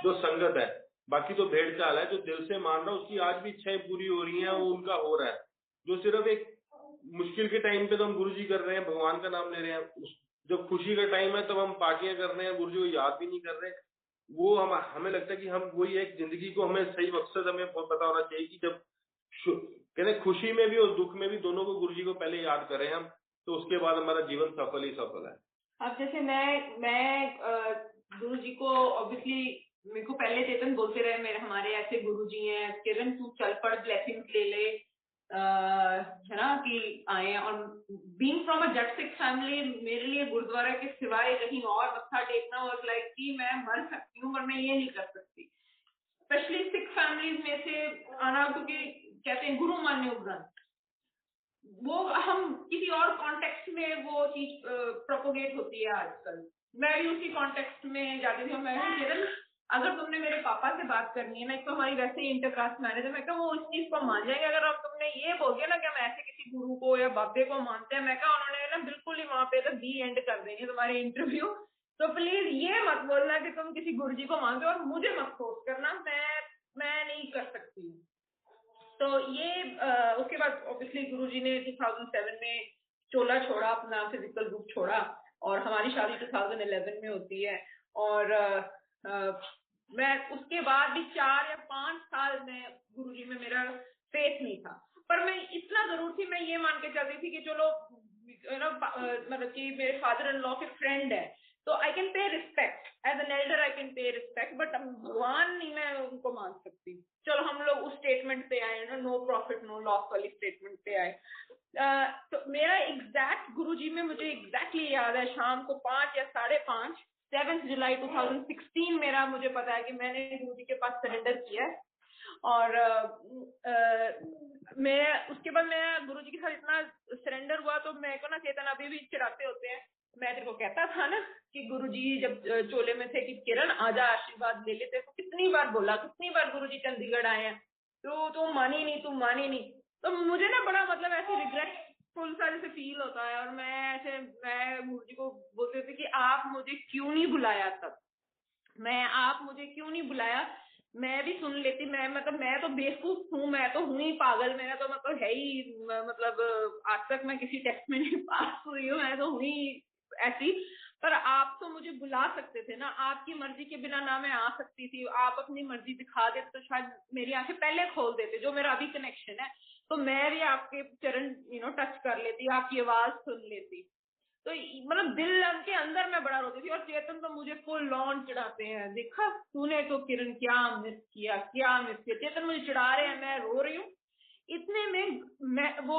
जो संगत है, बाकी तो भेड़ चाल है। जो दिल से मान रहा है उसकी आज भी इच्छाएं पूरी हो रही हैं, वो उनका हो रहा है। जो सिर्फ एक मुश्किल के टाइम पे तो हम गुरुजी कर रहे हैं, भगवान का नाम ले रहे हैं, जब खुशी का टाइम है तब हम पार्टियां कर रहे हैं, गुरुजी को याद भी नहीं कर रहे। वो हमें लगता है कि हम वही एक जिंदगी को हमें सही मकसद हमें पता होना चाहिए कि जब कहते खुशी में भी और दुख में भी दोनों को गुरुजी को पहले याद करें हम, तो उसके बाद हमारा जीवन सफल ही सफल है।
अब जैसे मैं गुरुजी को ऑब्वियसली मेरे को पहले चेतन बोलते रहे मेरे हमारे ऐसे गुरुजी हैं, किरण तू चल पड़ ब्लेसिंग्स ले ले, है ना कि आए। और being from a Jat Sikh family, मेरे लिए गुरुद्वारा के सिवाय कहीं और मत्था टेकना और लाइक कि मैं मर सकती हूँ पर मैं ये नहीं कर सकती। स्पेशली सिख फैमिलीज में से आना, क्योंकि कहते हैं गुरु मान्य ग्रंथ, वो हम किसी और कॉन्टेक्स्ट में वो चीज प्रोपोगेट होती है आजकल। मैं भी उसी कॉन्टेक्स्ट में जाती थी। मैं किरण अगर तुमने मेरे पापा से बात करनी है ना, एक तो हमारी वैसे ही इंटरकास्ट मैरिज है, मैं कहा वो इस चीज को मान जाएंगे। अगर अब तुमने ये बोल दिया ना कि हम ऐसे किसी गुरु को या बाबे को मानते हैं, मैं कहा उन्होंने ना बिल्कुल ही वहां पे तो दी एंड कर देंगे तुम्हारे इंटरव्यू। तो प्लीज ये मत बोलना कि तुम किसी गुरु जी को मानते हो, और मुझे मत फोर्स करना, मैं नहीं कर सकती हूँ। तो ये उसके बाद ऑब्वियसली गुरुजी ने 2007 में चोला छोड़ा, अपना फिजिकल रूप छोड़ा, और हमारी शादी 2011 में होती है। और मैं उसके बाद भी 4 या 5 साल में गुरुजी में मेरा फेथ नहीं था, पर मैं इतना जरूर थी, मैं ये मान के चल रही थी कि चलो मतलब कि मेरे फादर इन लॉ के फ्रेंड है, तो I can pay respect as an elder, I can pay respect, but भगवान नहीं मैं उनको मान सकती। चलो हम लोग उस स्टेटमेंट पे आए ना, नो प्रॉफिट नो लॉस वाली स्टेटमेंट पे आए। तो मेरा एग्जैक्ट गुरुजी में मुझे एग्जैक्टली याद है, शाम को 5 या 5:30 7 जुलाई 2016 मेरा मुझे पता है कि मैंने गुरुजी के पास सरेंडर किया है। और मैं उसके बाद मैं गुरुजी के साथ इतना सरेंडर हुआ, तो मेरे को ना चेतन अभी भी चिढ़ाते होते हैं, मैं तेरे को कहता था ना कि गुरुजी जब चोले में थे कि किरण आजा आशीर्वाद ले लेते, तो कितनी बार बोला, कितनी बार गुरुजी चंडीगढ़ आए हैं, तो तुम मानी नहीं। तो मुझे ना बड़ा मतलब ऐसे रिग्रेटफुल सा जैसे फील होता है, और मैं गुरुजी को बोलती थी कि आप मुझे क्यों नहीं बुलाया तब, आप मुझे क्यों नहीं बुलाया, मैं भी सुन लेती। मैं तो बेवकूफ हूँ, मैं तो हूँ ही पागल, मेरा तो मतलब है ही मतलब आज तक मैं किसी टेस्ट में नहीं पास हुई हूँ, मैं तो हूँ ही ऐसी। पर आप तो मुझे बुला सकते थे ना, आपकी मर्जी के बिना ना मैं आ सकती थी, आप अपनी मर्जी दिखा देते तो शायद मेरी आंखें पहले खोल देते, जो मेरा अभी कनेक्शन है, तो मैं भी आपके चरण टच कर लेती, आपकी आवाज सुन लेती। तो मतलब दिल के अंदर मैं बड़ा रोती थी, और चेतन तो मुझे फुल लॉन चिढ़ाते हैं, देखा तूने तो किरण क्या मिस किया, चेतन मुझे चिढ़ा रहे हैं, मैं रो रही हूँ। इतने में वो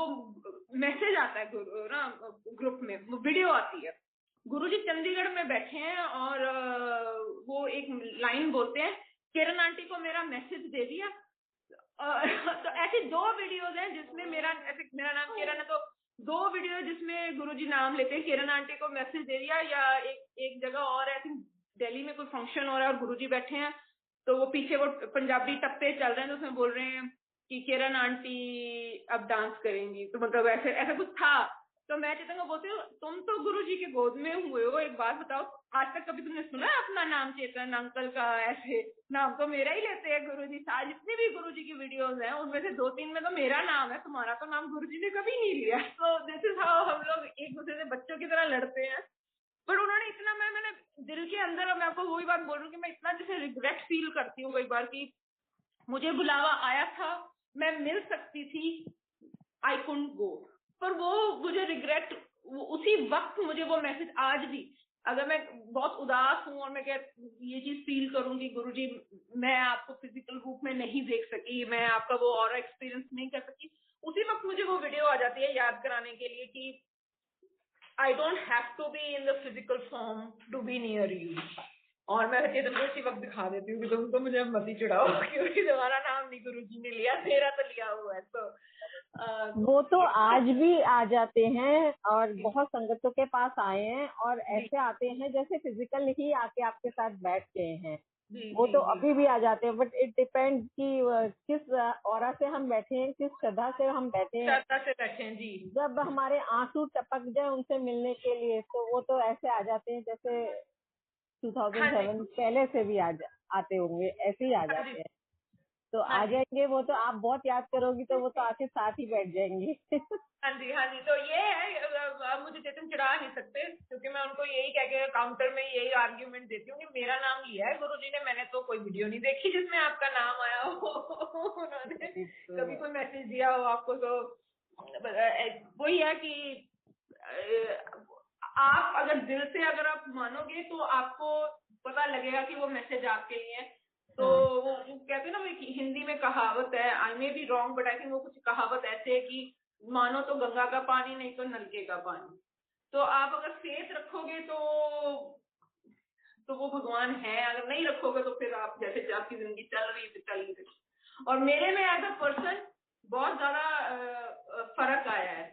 मैसेज आता है ना ग्रुप में, वो वीडियो आती है, गुरुजी चंडीगढ़ में बैठे हैं, और वो एक लाइन बोलते हैं, किरण आंटी को मेरा मैसेज दे दिया। तो ऐसी 2 वीडियोज हैं जिसमें मेरा नाम किरण है, तो 2 वीडियो जिसमें गुरुजी नाम लेते हैं, किरण आंटी को मैसेज दे दिया, या एक जगह और आई थिंक दिल्ली में कोई फंक्शन हो रहा है और गुरुजी बैठे हैं, तो वो पीछे वो पंजाबी टप्पे चल रहे हैं, तो उसमें बोल रहे हैं कि किरण आंटी अब डांस करेंगी, तो मतलब ऐसा कुछ था। तो मैं चेतन को बोलती हूँ, तुम तो गुरुजी के गोद में हुए हो, एक बात बताओ, आज तक कभी तुमने सुना है अपना नाम चेतन अंकल का? ऐसे नाम तो मेरा ही लेते हैं गुरुजी, आज जितनी भी गुरुजी की वीडियोस हैं उनमें से 2-3 में तो मेरा नाम है, तुम्हारा तो नाम गुरुजी ने कभी नहीं लिया। तो दिस इज हाउ हम लोग एक दूसरे से बच्चों की तरह लड़ते हैं। पर उन्होंने इतना, मैंने दिल के अंदर, मैं आपको वही बात बोल रही हूँ कि मैं इतना जैसे रिग्रेट फील करती हूँ कई बार कि मुझे बुलावा आया था, मैं मिल सकती थी, आई कुडंट गो, पर वो मुझे रिग्रेट, उसी वक्त मुझे वो मैसेज आज भी, अगर मैं बहुत उदास हूँ और मैं ये चीज फील करूंगी गुरुजी मैं आपको फिजिकल रूप में नहीं देख सकी, मैं आपका वो और एक्सपीरियंस नहीं कर सकी, उसी वक्त मुझे वो वीडियो आ जाती है याद कराने के लिए कि I don't have to be in the physical form to be near you. और मैं चेतन को इसी वक्त दिखा देती हूँ कि तुम तो मुझे मत ही चिढ़ाओ, क्योंकि तुम्हारा नाम नहीं गुरुजी ने लिया, मेरा तो लिया हुआ है। तो
वो तो आज भी आ जाते हैं, और बहुत संगतों के पास आए हैं, और ऐसे आते हैं जैसे फिजिकल ही आके आपके साथ बैठ गए हैं, वो तो अभी भी आ जाते हैं। बट इट डिपेंड कि किस औरा से हम बैठे हैं, किस श्रद्धा से हम बैठे हैं।
जी,
जब हमारे आंसू टपक जाए उनसे मिलने के लिए, तो वो तो ऐसे आ जाते हैं जैसे 2007 पहले से भी आते होंगे, ऐसे ही आ जाते हैं। तो आ जाएंगे वो, तो आप बहुत याद करोगी तो वो तो आके साथ ही बैठ जाएंगे।
हाँ जी। तो ये है, मुझे चेतन चिढ़ा नहीं सकते, क्योंकि मैं उनको यही कह के काउंटर में यही आर्ग्यूमेंट देती हूँ कि मेरा नाम लिया है गुरुजी ने, मैंने तो कोई वीडियो नहीं देखी जिसमें आपका नाम आया हो। उन्होंने कभी कोई मैसेज दिया हो आपको, तो वही है कि आप अगर दिल से अगर आप मानोगे तो आपको पता लगेगा कि वो मैसेज आपके लिए है। तो वो कहते हैं ना, हिंदी में कहावत है, I may be wrong but I think वो कुछ कहावत ऐसे है कि मानो तो गंगा का पानी, नहीं तो नलके का पानी। तो आप अगर फेथ रखोगे तो वो भगवान है, अगर नहीं रखोगे तो फिर आप जैसे आपकी जिंदगी चल रही है चल रही है। और मेरे में एज अ पर्सन बहुत ज्यादा फर्क आया है।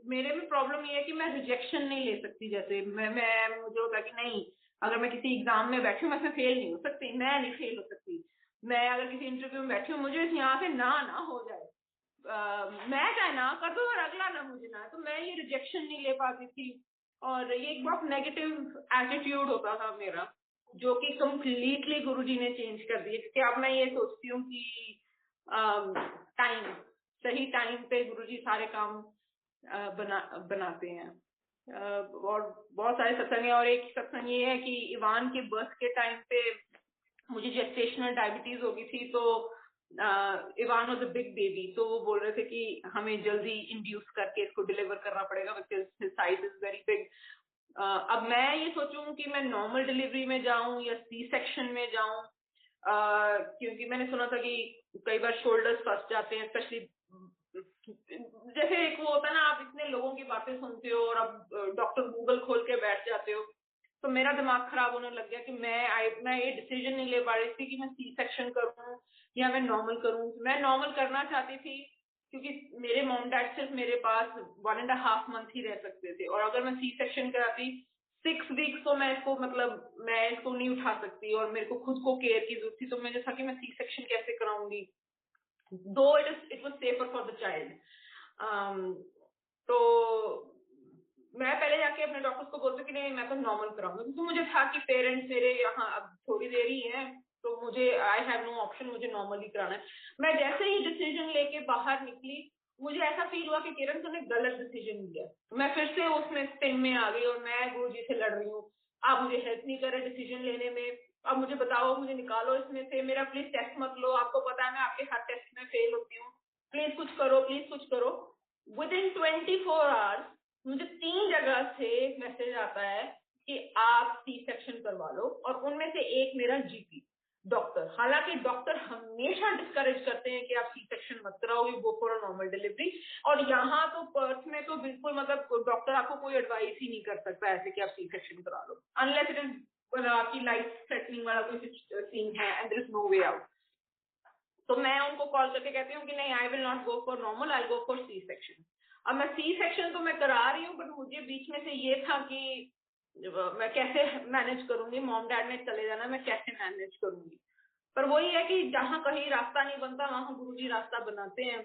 मेरे में प्रॉब्लम ये है कि मैं रिजेक्शन नहीं ले सकती, जैसे मैं मुझे होता कि नहीं अगर मैं किसी एग्जाम में बैठी हूँ, मैं फेल नहीं हो सकती, मैं नहीं फेल हो सकती। मैं अगर किसी इंटरव्यू में बैठी हूँ, मुझे यहाँ से ना हो जाए, मैं चाहे ना कर दूं और अगला ना मुझे ना, तो मैं ये रिजेक्शन नहीं ले पाती थी। और ये एक बहुत नेगेटिव एटीट्यूड होता था मेरा, जो कि कम्प्लीटली गुरुजी ने चेंज कर दिया। क्योंकि अब मैं ये सोचती हूँ कि टाइम, सही टाइम पे गुरुजी सारे काम बनाते हैं। और बहुत सारे सत्संग है, और एक सत्संग ये है कि इवान के बर्थ के टाइम पे मुझे जेस्टेशनल डायबिटीज हो गई थी, तो Ivan was a big baby, तो वो बोल रहे थे कि हमें जल्दी इंड्यूस करके इसको डिलीवर करना पड़ेगा because his size is very big. अब मैं ये सोचूं कि मैं नॉर्मल डिलीवरी में जाऊं या सी सेक्शन में जाऊं, क्योंकि मैंने सुना था कि कई बार शोल्डर्स फंस जाते हैं, स्पेशली जैसे एक वो होता है ना, आप इतने लोगों की बातें सुनते हो और अब डॉक्टर गूगल खोल के बैठ जाते हो, तो मेरा दिमाग खराब होने लग गया कि मैं ये डिसीजन नहीं ले पा रही थी कि मैं सी सेक्शन करूं या मैं नॉर्मल करूं। मैं नॉर्मल करना चाहती थी क्योंकि मेरे मॉम डैड सिर्फ मेरे पास 1.5 मंथ ही रह सकते थे, और अगर मैं सी सेक्शन कराती 6 वीक्स तो मैं इसको नहीं उठा सकती, और मेरे को खुद को केयर की जरूरत थी। तो मुझे था कि मैं सी सेक्शन कैसे कराऊंगी, दो it was safer for the child. तो मैं पहले जाके अपने डॉक्टर्स को बोलती कि नहीं मैं तो नॉर्मल कराऊंगी, क्योंकि मुझे था कि पेरेंट्स मेरे यहाँ अब थोड़ी देर ही है, तो मुझे आई हैव नो ऑप्शन, मुझे नॉर्मल ही कराना है। मैं जैसे ही डिसीजन लेके बाहर निकली, मुझे ऐसा फील हुआ कि किरण तुमने गलत डिसीजन लिया। मैं फिर से उसमें स्पिन में आ गई और मैं गुरुजी से लड़ रही हूँ, आप मुझे हेल्प नहीं कर रहे डिसीजन लेने में, अब मुझे बताओ, मुझे निकालो इसमें से, मेरा प्लीज टेस्ट मत लो, आपको पता है मैं आपके हर टेस्ट में फेल होती हूँ, प्लीज कुछ करो, प्लीज कुछ करो। विद इन 24 आवर्स मुझे 3 जगह से मैसेज आता है कि आप सी सेक्शन करवा लो, और उनमें से एक मेरा जीपी डॉक्टर। हालांकि डॉक्टर हमेशा डिस्करेज करते हैं कि आप सी सेक्शन मत कराओ, you go for a normal delivery. और यहाँ तो पर्थ में तो बिल्कुल मतलब डॉक्टर आपको कोई एडवाइस ही नहीं कर सकता ऐसे कि आप सी सेक्शन करा लो, अनलेस इट इज आपकी लाइफ थ्रेटनिंग वाला कोई सीन है and there is no way out. तो मैं उनको कॉल करके कहती हूँ कि नहीं, I will not go for normal, I go for C section. अब मैं सी सेक्शन तो मैं करा रही हूँ, बट मुझे बीच में से ये था कि मैं कैसे मैनेज करूंगी, मॉम डैड ने चले जाना, मैं कैसे मैनेज करूंगी। पर वही है कि जहाँ कहीं रास्ता नहीं बनता वहां गुरुजी रास्ता बनाते हैं।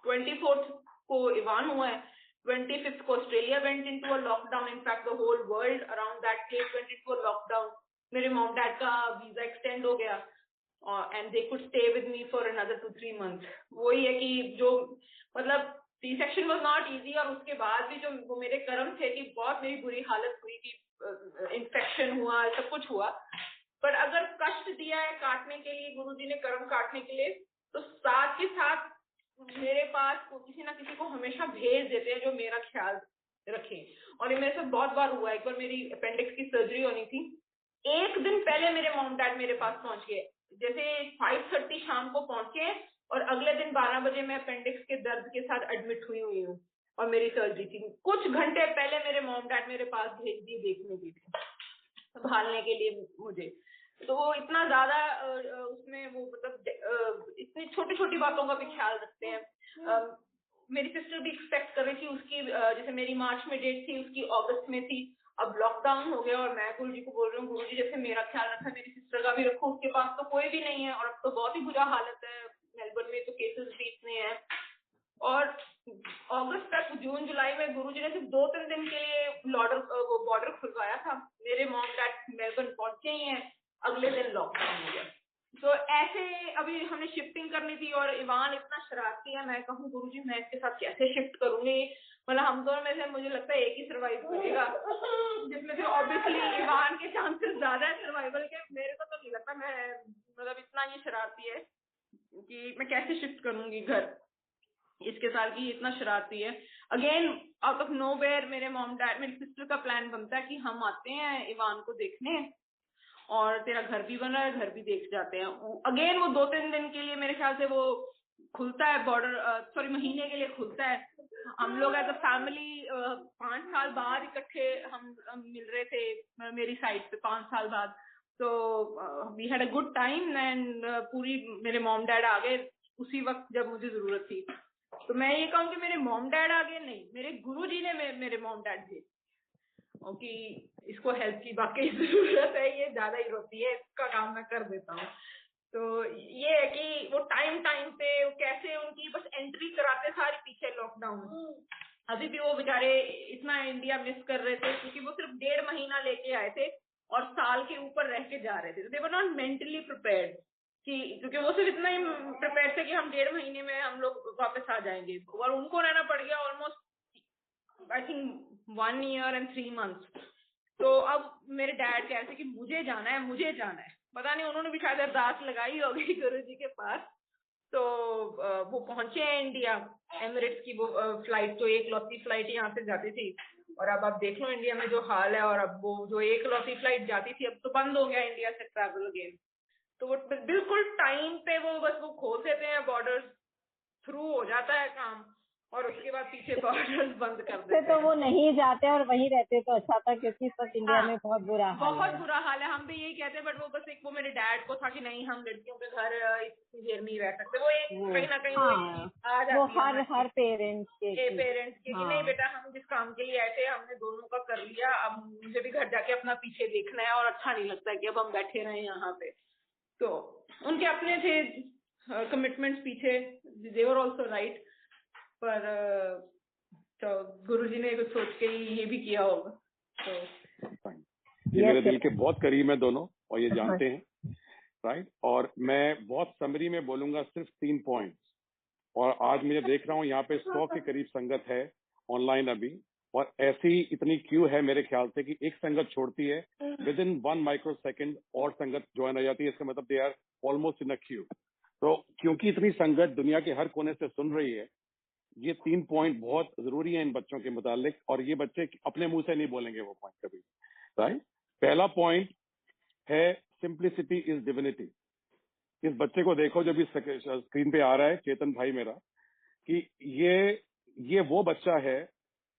24th को इवान हुआ है, 25th को Australia went into a lockdown, in fact the whole world around that place went into a lockdown. मेरे मॉम डैड का वीजा एक्सटेंड हो गया and they could stay with me for another 2-3 month. वही है कि जो मतलब C section was not easy, और उसके बाद भी जो वो मेरे कर्म थे कि बहुत मेरी बुरी हालत हुई कि इन्फेक्शन हुआ, सब कुछ हुआ। पर अगर कष्ट दिया है काटने के लिए, गुरुजी ने कर्म काटने के लिए, तो साथ ही साथ मेरे पास किसी ना किसी को हमेशा भेज देते हैं जो मेरा ख्याल रखे। और ये मेरे साथ बहुत बार हुआ। एक बार मेरी अपेंडिक्स की सर्जरी होनी थी, एक दिन पहले मेरे मॉम डैड मेरे पास पहुंच गए, जैसे 5:30 शाम को पहुंचे, और अगले दिन 12 बजे मैं अपेंडिक्स के दर्द के साथ एडमिट हुई हूँ और मेरी सर्जरी थी। कुछ घंटे पहले मेरे मॉम डैड मेरे पास भेज दिए देखने के लिए, संभालने के लिए मुझे। तो वो इतना ज्यादा उसमें वो मतलब इतनी छोटी छोटी बातों का भी ख्याल रखते हैं। मेरी सिस्टर भी एक्सपेक्ट कर रही थी, उसकी जैसे मेरी मार्च में डेट थी, उसकी अगस्त में थी। अब लॉकडाउन हो गया और मैं गुरुजी को बोल रही हूँ, गुरुजी जैसे मेरा ख्याल रखा मेरी सिस्टर का भी रखो, उसके पास तो कोई भी नहीं है, और अब तो बहुत ही बुरा हालत है, मेलबर्न में तो केसेस भी इतने हैं। और अगस्त तक, जून जुलाई में गुरुजी ने सिर्फ 2-3 दिन के लिए बॉर्डर खुलवाया था। मेरे मॉम डैड मेलबर्न पहुंचे ही हैं, अगले दिन लॉकडाउन हो गया। तो ऐसे अभी हमने शिफ्टिंग करनी थी, और इवान इतना शरारती है, मैं कहूँ गुरुजी मैं इसके साथ कैसे शिफ्ट करूंगी। मतलब हम दोनों में से मुझे लगता है एक ही सर्वाइव करेगा, जिसमें से ऑब्वियसली इवान के चांसेस ज्यादा है सर्वाइवल के। मेरे को तो नहीं लगता, मैं मतलब इतना ये शरारती है कि मैं कैसे शिफ्ट करूंगी घर, इसके साल की इतना शरारती है। अगेन आउट ऑफ नोवेयर मेरे मॉम डैड, मेरी सिस्टर का प्लान बनता है कि हम आते हैं इवान को देखने, और तेरा घर भी बन रहा है, घर भी देख जाते हैं। अगेन वो 2-3 दिन के लिए मेरे ख्याल से वो खुलता है बॉर्डर, सॉरी महीने के लिए खुलता है। हम लोग एज अ फैमिली 5 साल बाद इकट्ठे हम मिल रहे थे मेरी साइड पे, 5 साल बाद। तो we had a good time and पूरी मेरे मॉम डैड आ गए उसी वक्त जब मुझे जरूरत थी। तो मैं ये कहूँ कि मेरे मॉम डैड आ गए नहीं, मेरे गुरुजी ने मेरे मॉम डैड भेजे। कि इसको हेल्प की वाकई जरूरत है, ये ज्यादा ही रोती है, इसका काम मैं कर देता हूँ। तो ये है कि वो टाइम पे कैसे उनकी बस एंट्री कराते सारे पीछे लॉकडाउन। अभी भी वो बेचारे इतना इंडिया मिस कर रहे थे क्योंकि वो सिर्फ 1.5 महीना लेके आए थे और साल के ऊपर रह के जा रहे थे। दे वर नॉट मेंटली प्रिपेयर्ड कि, क्योंकि वो सिर्फ इतना ही प्रिपेयर थे कि हम 1.5 महीने में हम लोग वापस आ जाएंगे, और उनको रहना पड़ गया almost I think 1 year and 3 months। तो अब मेरे डैड कह रहे थे कि मुझे जाना है, मुझे जाना है। पता नहीं उन्होंने भी शायद अरदास लगाई होगी गुरु जी के पास। तो वो पहुंचे हैं इंडिया। एमिरेट्स की वो फ्लाइट, तो एक लौती फ्लाइट यहाँ से जाती थी, और अब आप देख लो इंडिया में जो हाल है। और अब वो जो एक लौती फ्लाइट जाती थी अब तो बंद हो गया इंडिया से ट्रैवल अगेन। तो वो बिल्कुल टाइम पे वो बस वो खोल देते हैं बॉर्डर, थ्रू हो जाता है काम, और उसके बाद पीछे बॉर्डर्स बंद कर देते हैं।
तो वो नहीं जाते और वहीं रहते तो अच्छा था, क्योंकि इस वक्त इंडिया में बहुत बुरा हाल है।
बहुत बुरा हाल है, हम भी यही कहते हैं। बट वो बस एक वो मेरे डैड को था कि नहीं, हम लड़कियों के घर इतनी देर नहीं रह सकते। वो एक कहीं ना कहीं वो आ जाती
वो
है
हर पेरेंट्स के
कि नहीं बेटा, हम जिस काम के लिए आए थे हमने दोनों का कर लिया, अब मुझे भी घर जाके अपना पीछे देखना है, और अच्छा नहीं लगता है कि अब हम बैठे रहे यहाँ पे। तो उनके अपने थे कमिटमेंट्स पीछे, दे वर ऑल्सो राइट। पर तो गुरुजी ने कुछ सोच के ये भी किया होगा। तो
ये मेरे दिल के बहुत करीब है दोनों, और ये जानते हैं, राइट। और मैं बहुत समरी में बोलूंगा सिर्फ 3 पॉइंट्स। और आज मुझे देख रहा हूँ यहाँ पे 100 के करीब संगत है ऑनलाइन अभी, और ऐसी इतनी क्यू है मेरे ख्याल से कि एक संगत छोड़ती है, विद इन 1 microsecond और संगत ज्वाइन हो जाती है। इसका मतलब they are almost in a queue. तो क्योंकि इतनी संगत दुनिया के हर कोने से सुन रही है, ये 3 पॉइंट बहुत जरूरी है इन बच्चों के मुतालिक, और ये बच्चे अपने मुंह से नहीं बोलेंगे वो पॉइंट कभी, राइट। पहला पॉइंट है सिंप्लिसिटी इज डिविनिटी। इस बच्चे को देखो जो भी स्क्रीन पे आ रहा है, चेतन भाई मेरा, कि ये वो बच्चा है,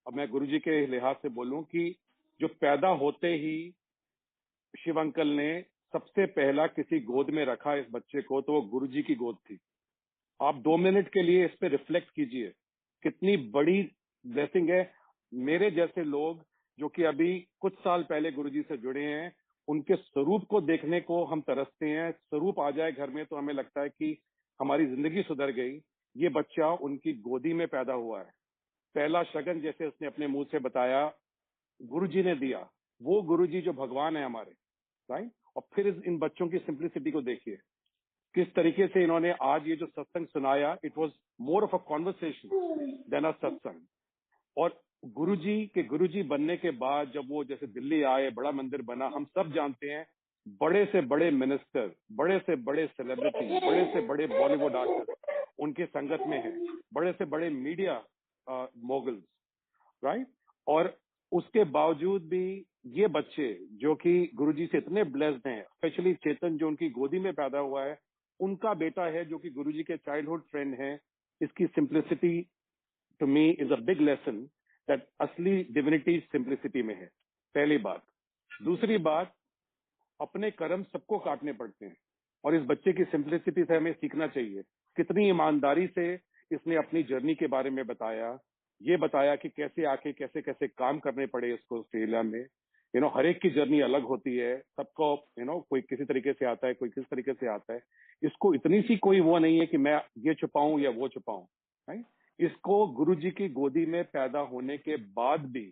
अब मैं गुरुजी के लिहाज से बोलूं, कि जो पैदा होते ही शिव अंकल ने सबसे पहला किसी गोद में रखा इस बच्चे को, तो वो गुरुजी की गोद थी। आप 2 मिनट के लिए इस पे रिफ्लेक्ट कीजिए, कितनी बड़ी ब्लेसिंग है। मेरे जैसे लोग जो कि अभी कुछ साल पहले गुरुजी से जुड़े हैं, उनके स्वरूप को देखने को हम तरसते हैं। स्वरूप आ जाए घर में तो हमें लगता है कि हमारी जिंदगी सुधर गई। ये बच्चा उनकी गोदी में पैदा हुआ है। पहला शगन, जैसे उसने अपने मुंह से बताया, गुरुजी ने दिया। वो गुरुजी जो भगवान है हमारे, राइट। और फिर इन बच्चों की सिंप्लिसिटी को देखिए, किस तरीके से इन्होंने आज ये जो सत्संग सुनाया, it was more of a conversation than a satsang. और गुरुजी बनने के बाद जब वो जैसे दिल्ली आए, बड़ा मंदिर बना, हम सब जानते हैं, बड़े से बड़े मिनिस्टर, बड़े से बड़े सेलिब्रिटी, बड़े से बड़े बॉलीवुड आर्टिस्ट उनके संगत में हैं, बड़े से बड़े मीडिया मोगल्स, राइट। और उसके बावजूद भी ये बच्चे जो कि गुरुजी से इतने ब्लेस्ड हैं, स्पेशली चेतन जो उनकी गोदी में पैदा हुआ है, उनका बेटा है जो कि गुरुजी के चाइल्डहुड फ्रेंड है। इसकी simplicity to me is a big lesson, that असली डिविनिटी सिंप्लिसिटी में है, पहली बात। दूसरी बात, अपने कर्म सबको काटने पड़ते हैं, और इस बच्चे की सिंप्लिसिटी से हमें सीखना चाहिए। कितनी ईमानदारी से इसने अपनी जर्नी के बारे में बताया, ये बताया कि कैसे आके कैसे कैसे काम करने पड़े इसको ऑस्ट्रेलिया में। हर एक की जर्नी अलग होती है, सबको कोई किसी तरीके से आता है, कोई किस तरीके से आता है। इसको इतनी सी कोई वो नहीं है कि मैं ये छुपाऊं या वो छुपाऊं, राइट। इसको गुरुजी की गोदी में पैदा होने के बाद भी,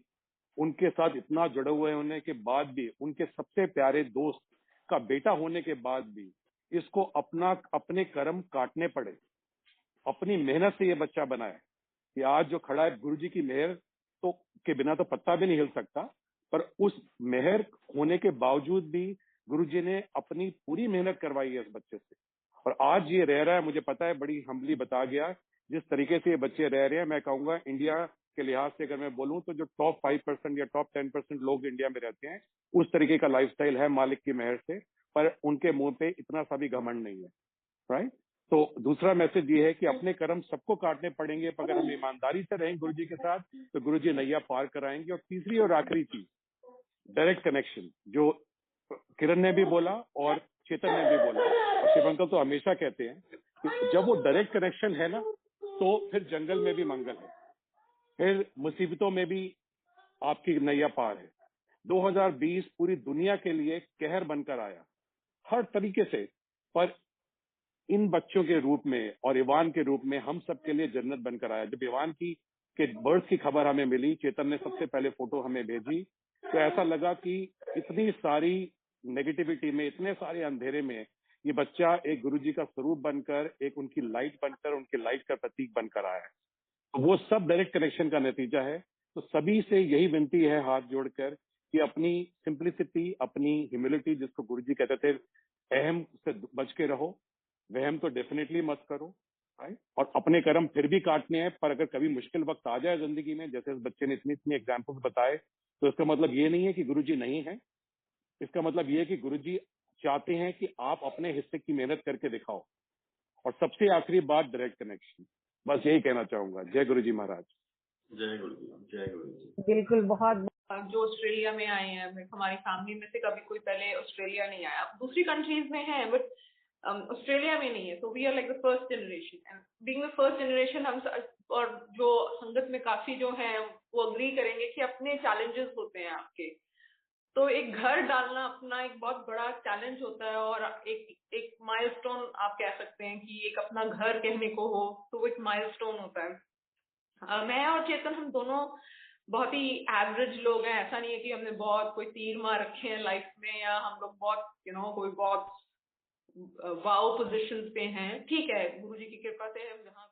उनके साथ इतना जुड़े हुए होने के बाद भी, उनके सबसे प्यारे दोस्त का बेटा होने के बाद भी, इसको अपने कर्म काटने पड़े। अपनी मेहनत से ये बच्चा बना है कि आज जो खड़ा है, गुरुजी की मेहर तो के बिना तो पत्ता भी नहीं हिल सकता। पर उस मेहर होने के बावजूद भी गुरुजी ने अपनी पूरी मेहनत करवाई है इस बच्चे से, और आज ये रह रहा है। मुझे पता है, बड़ी हम्बली बता गया जिस तरीके से ये बच्चे रह रहे हैं। मैं कहूंगा इंडिया के लिहाज से अगर मैं बोलूं तो जो टॉप 5% या टॉप 10% लोग इंडिया में रहते हैं, उस तरीके का लाइफस्टाइल है मालिक की मेहर से। पर उनके मुंह पे इतना सा भी घमंड नहीं है, राइट। तो दूसरा मैसेज ये है कि अपने कर्म सबको काटने पड़ेंगे, पर अगर हम ईमानदारी से रहें गुरुजी के साथ तो गुरुजी नैया पार कराएंगे। और तीसरी और आखिरी चीज, डायरेक्ट कनेक्शन, जो किरण ने भी बोला और चेतन ने भी बोला, और शिव अंकल तो हमेशा कहते हैं कि जब वो डायरेक्ट कनेक्शन है ना, तो फिर जंगल में भी मंगल है, फिर मुसीबतों में भी आपकी नैया पार है। 2020 पूरी दुनिया के लिए कहर बनकर आया हर तरीके से, पर इन बच्चों के रूप में और इवान के रूप में हम सब के लिए जन्नत बनकर आया। जब इवान के बर्थ की खबर हमें मिली, चेतन ने सबसे पहले फोटो हमें भेजी, तो ऐसा लगा कि इतनी सारी नेगेटिविटी में, इतने सारे अंधेरे में ये बच्चा एक गुरुजी का स्वरूप बनकर, एक उनकी लाइट बनकर, उनकी लाइट का प्रतीक बनकर आया है। तो वो सब डायरेक्ट कनेक्शन का नतीजा है। तो सभी से यही विनती है हाथ जोड़कर कि अपनी सिंप्लिसिटी, अपनी ह्यूमिलिटी, जिसको गुरुजी कहते थे, अहम से बच के रहो, वहम तो डेफिनेटली मत करो, राइट। और अपने कर्म फिर भी काटने हैं, पर अगर कभी मुश्किल वक्त आ जाए जिंदगी में, जैसे इस बच्चे ने इतनी इतनी एग्जाम्पल्स बताए, तो इसका मतलब ये नहीं है कि गुरुजी नहीं है। इसका मतलब ये है कि गुरुजी चाहते हैं कि आप अपने हिस्से की मेहनत करके दिखाओ। और सबसे आखिरी बात, डायरेक्ट कनेक्शन। बस यही कहना चाहूंगा। जय गुरुजी महाराज।
जय गुरु जी, जय गुरु जी।
बिल्कुल, बहुत
जो ऑस्ट्रेलिया में आए हैं, हमारी फैमिली में से कभी कोई पहले ऑस्ट्रेलिया नहीं आया, दूसरी कंट्रीज में है बट ऑस्ट्रेलिया में नहीं है। तो we are like the first generation, and being the first generation हम और जो संगत में काफी जो है वो अग्री करेंगे कि अपने चैलेंजेस होते हैं आपके। तो एक घर डालना अपना एक बहुत बड़ा चैलेंज होता है, और एक माइलस्टोन आप कह सकते हैं कि एक अपना घर कहने को हो तो वो एक माइलस्टोन होता है। मैं और चेतन हम दोनों बहुत ही एवरेज लोग हैं। ऐसा नहीं है कि हमने बहुत कोई तीर मार रखे हैं लाइफ में, या हम लोग बहुत कोई बहुत वाओ पोजीशन पे हैं। ठीक है, गुरुजी की कृपा से हम जहाँ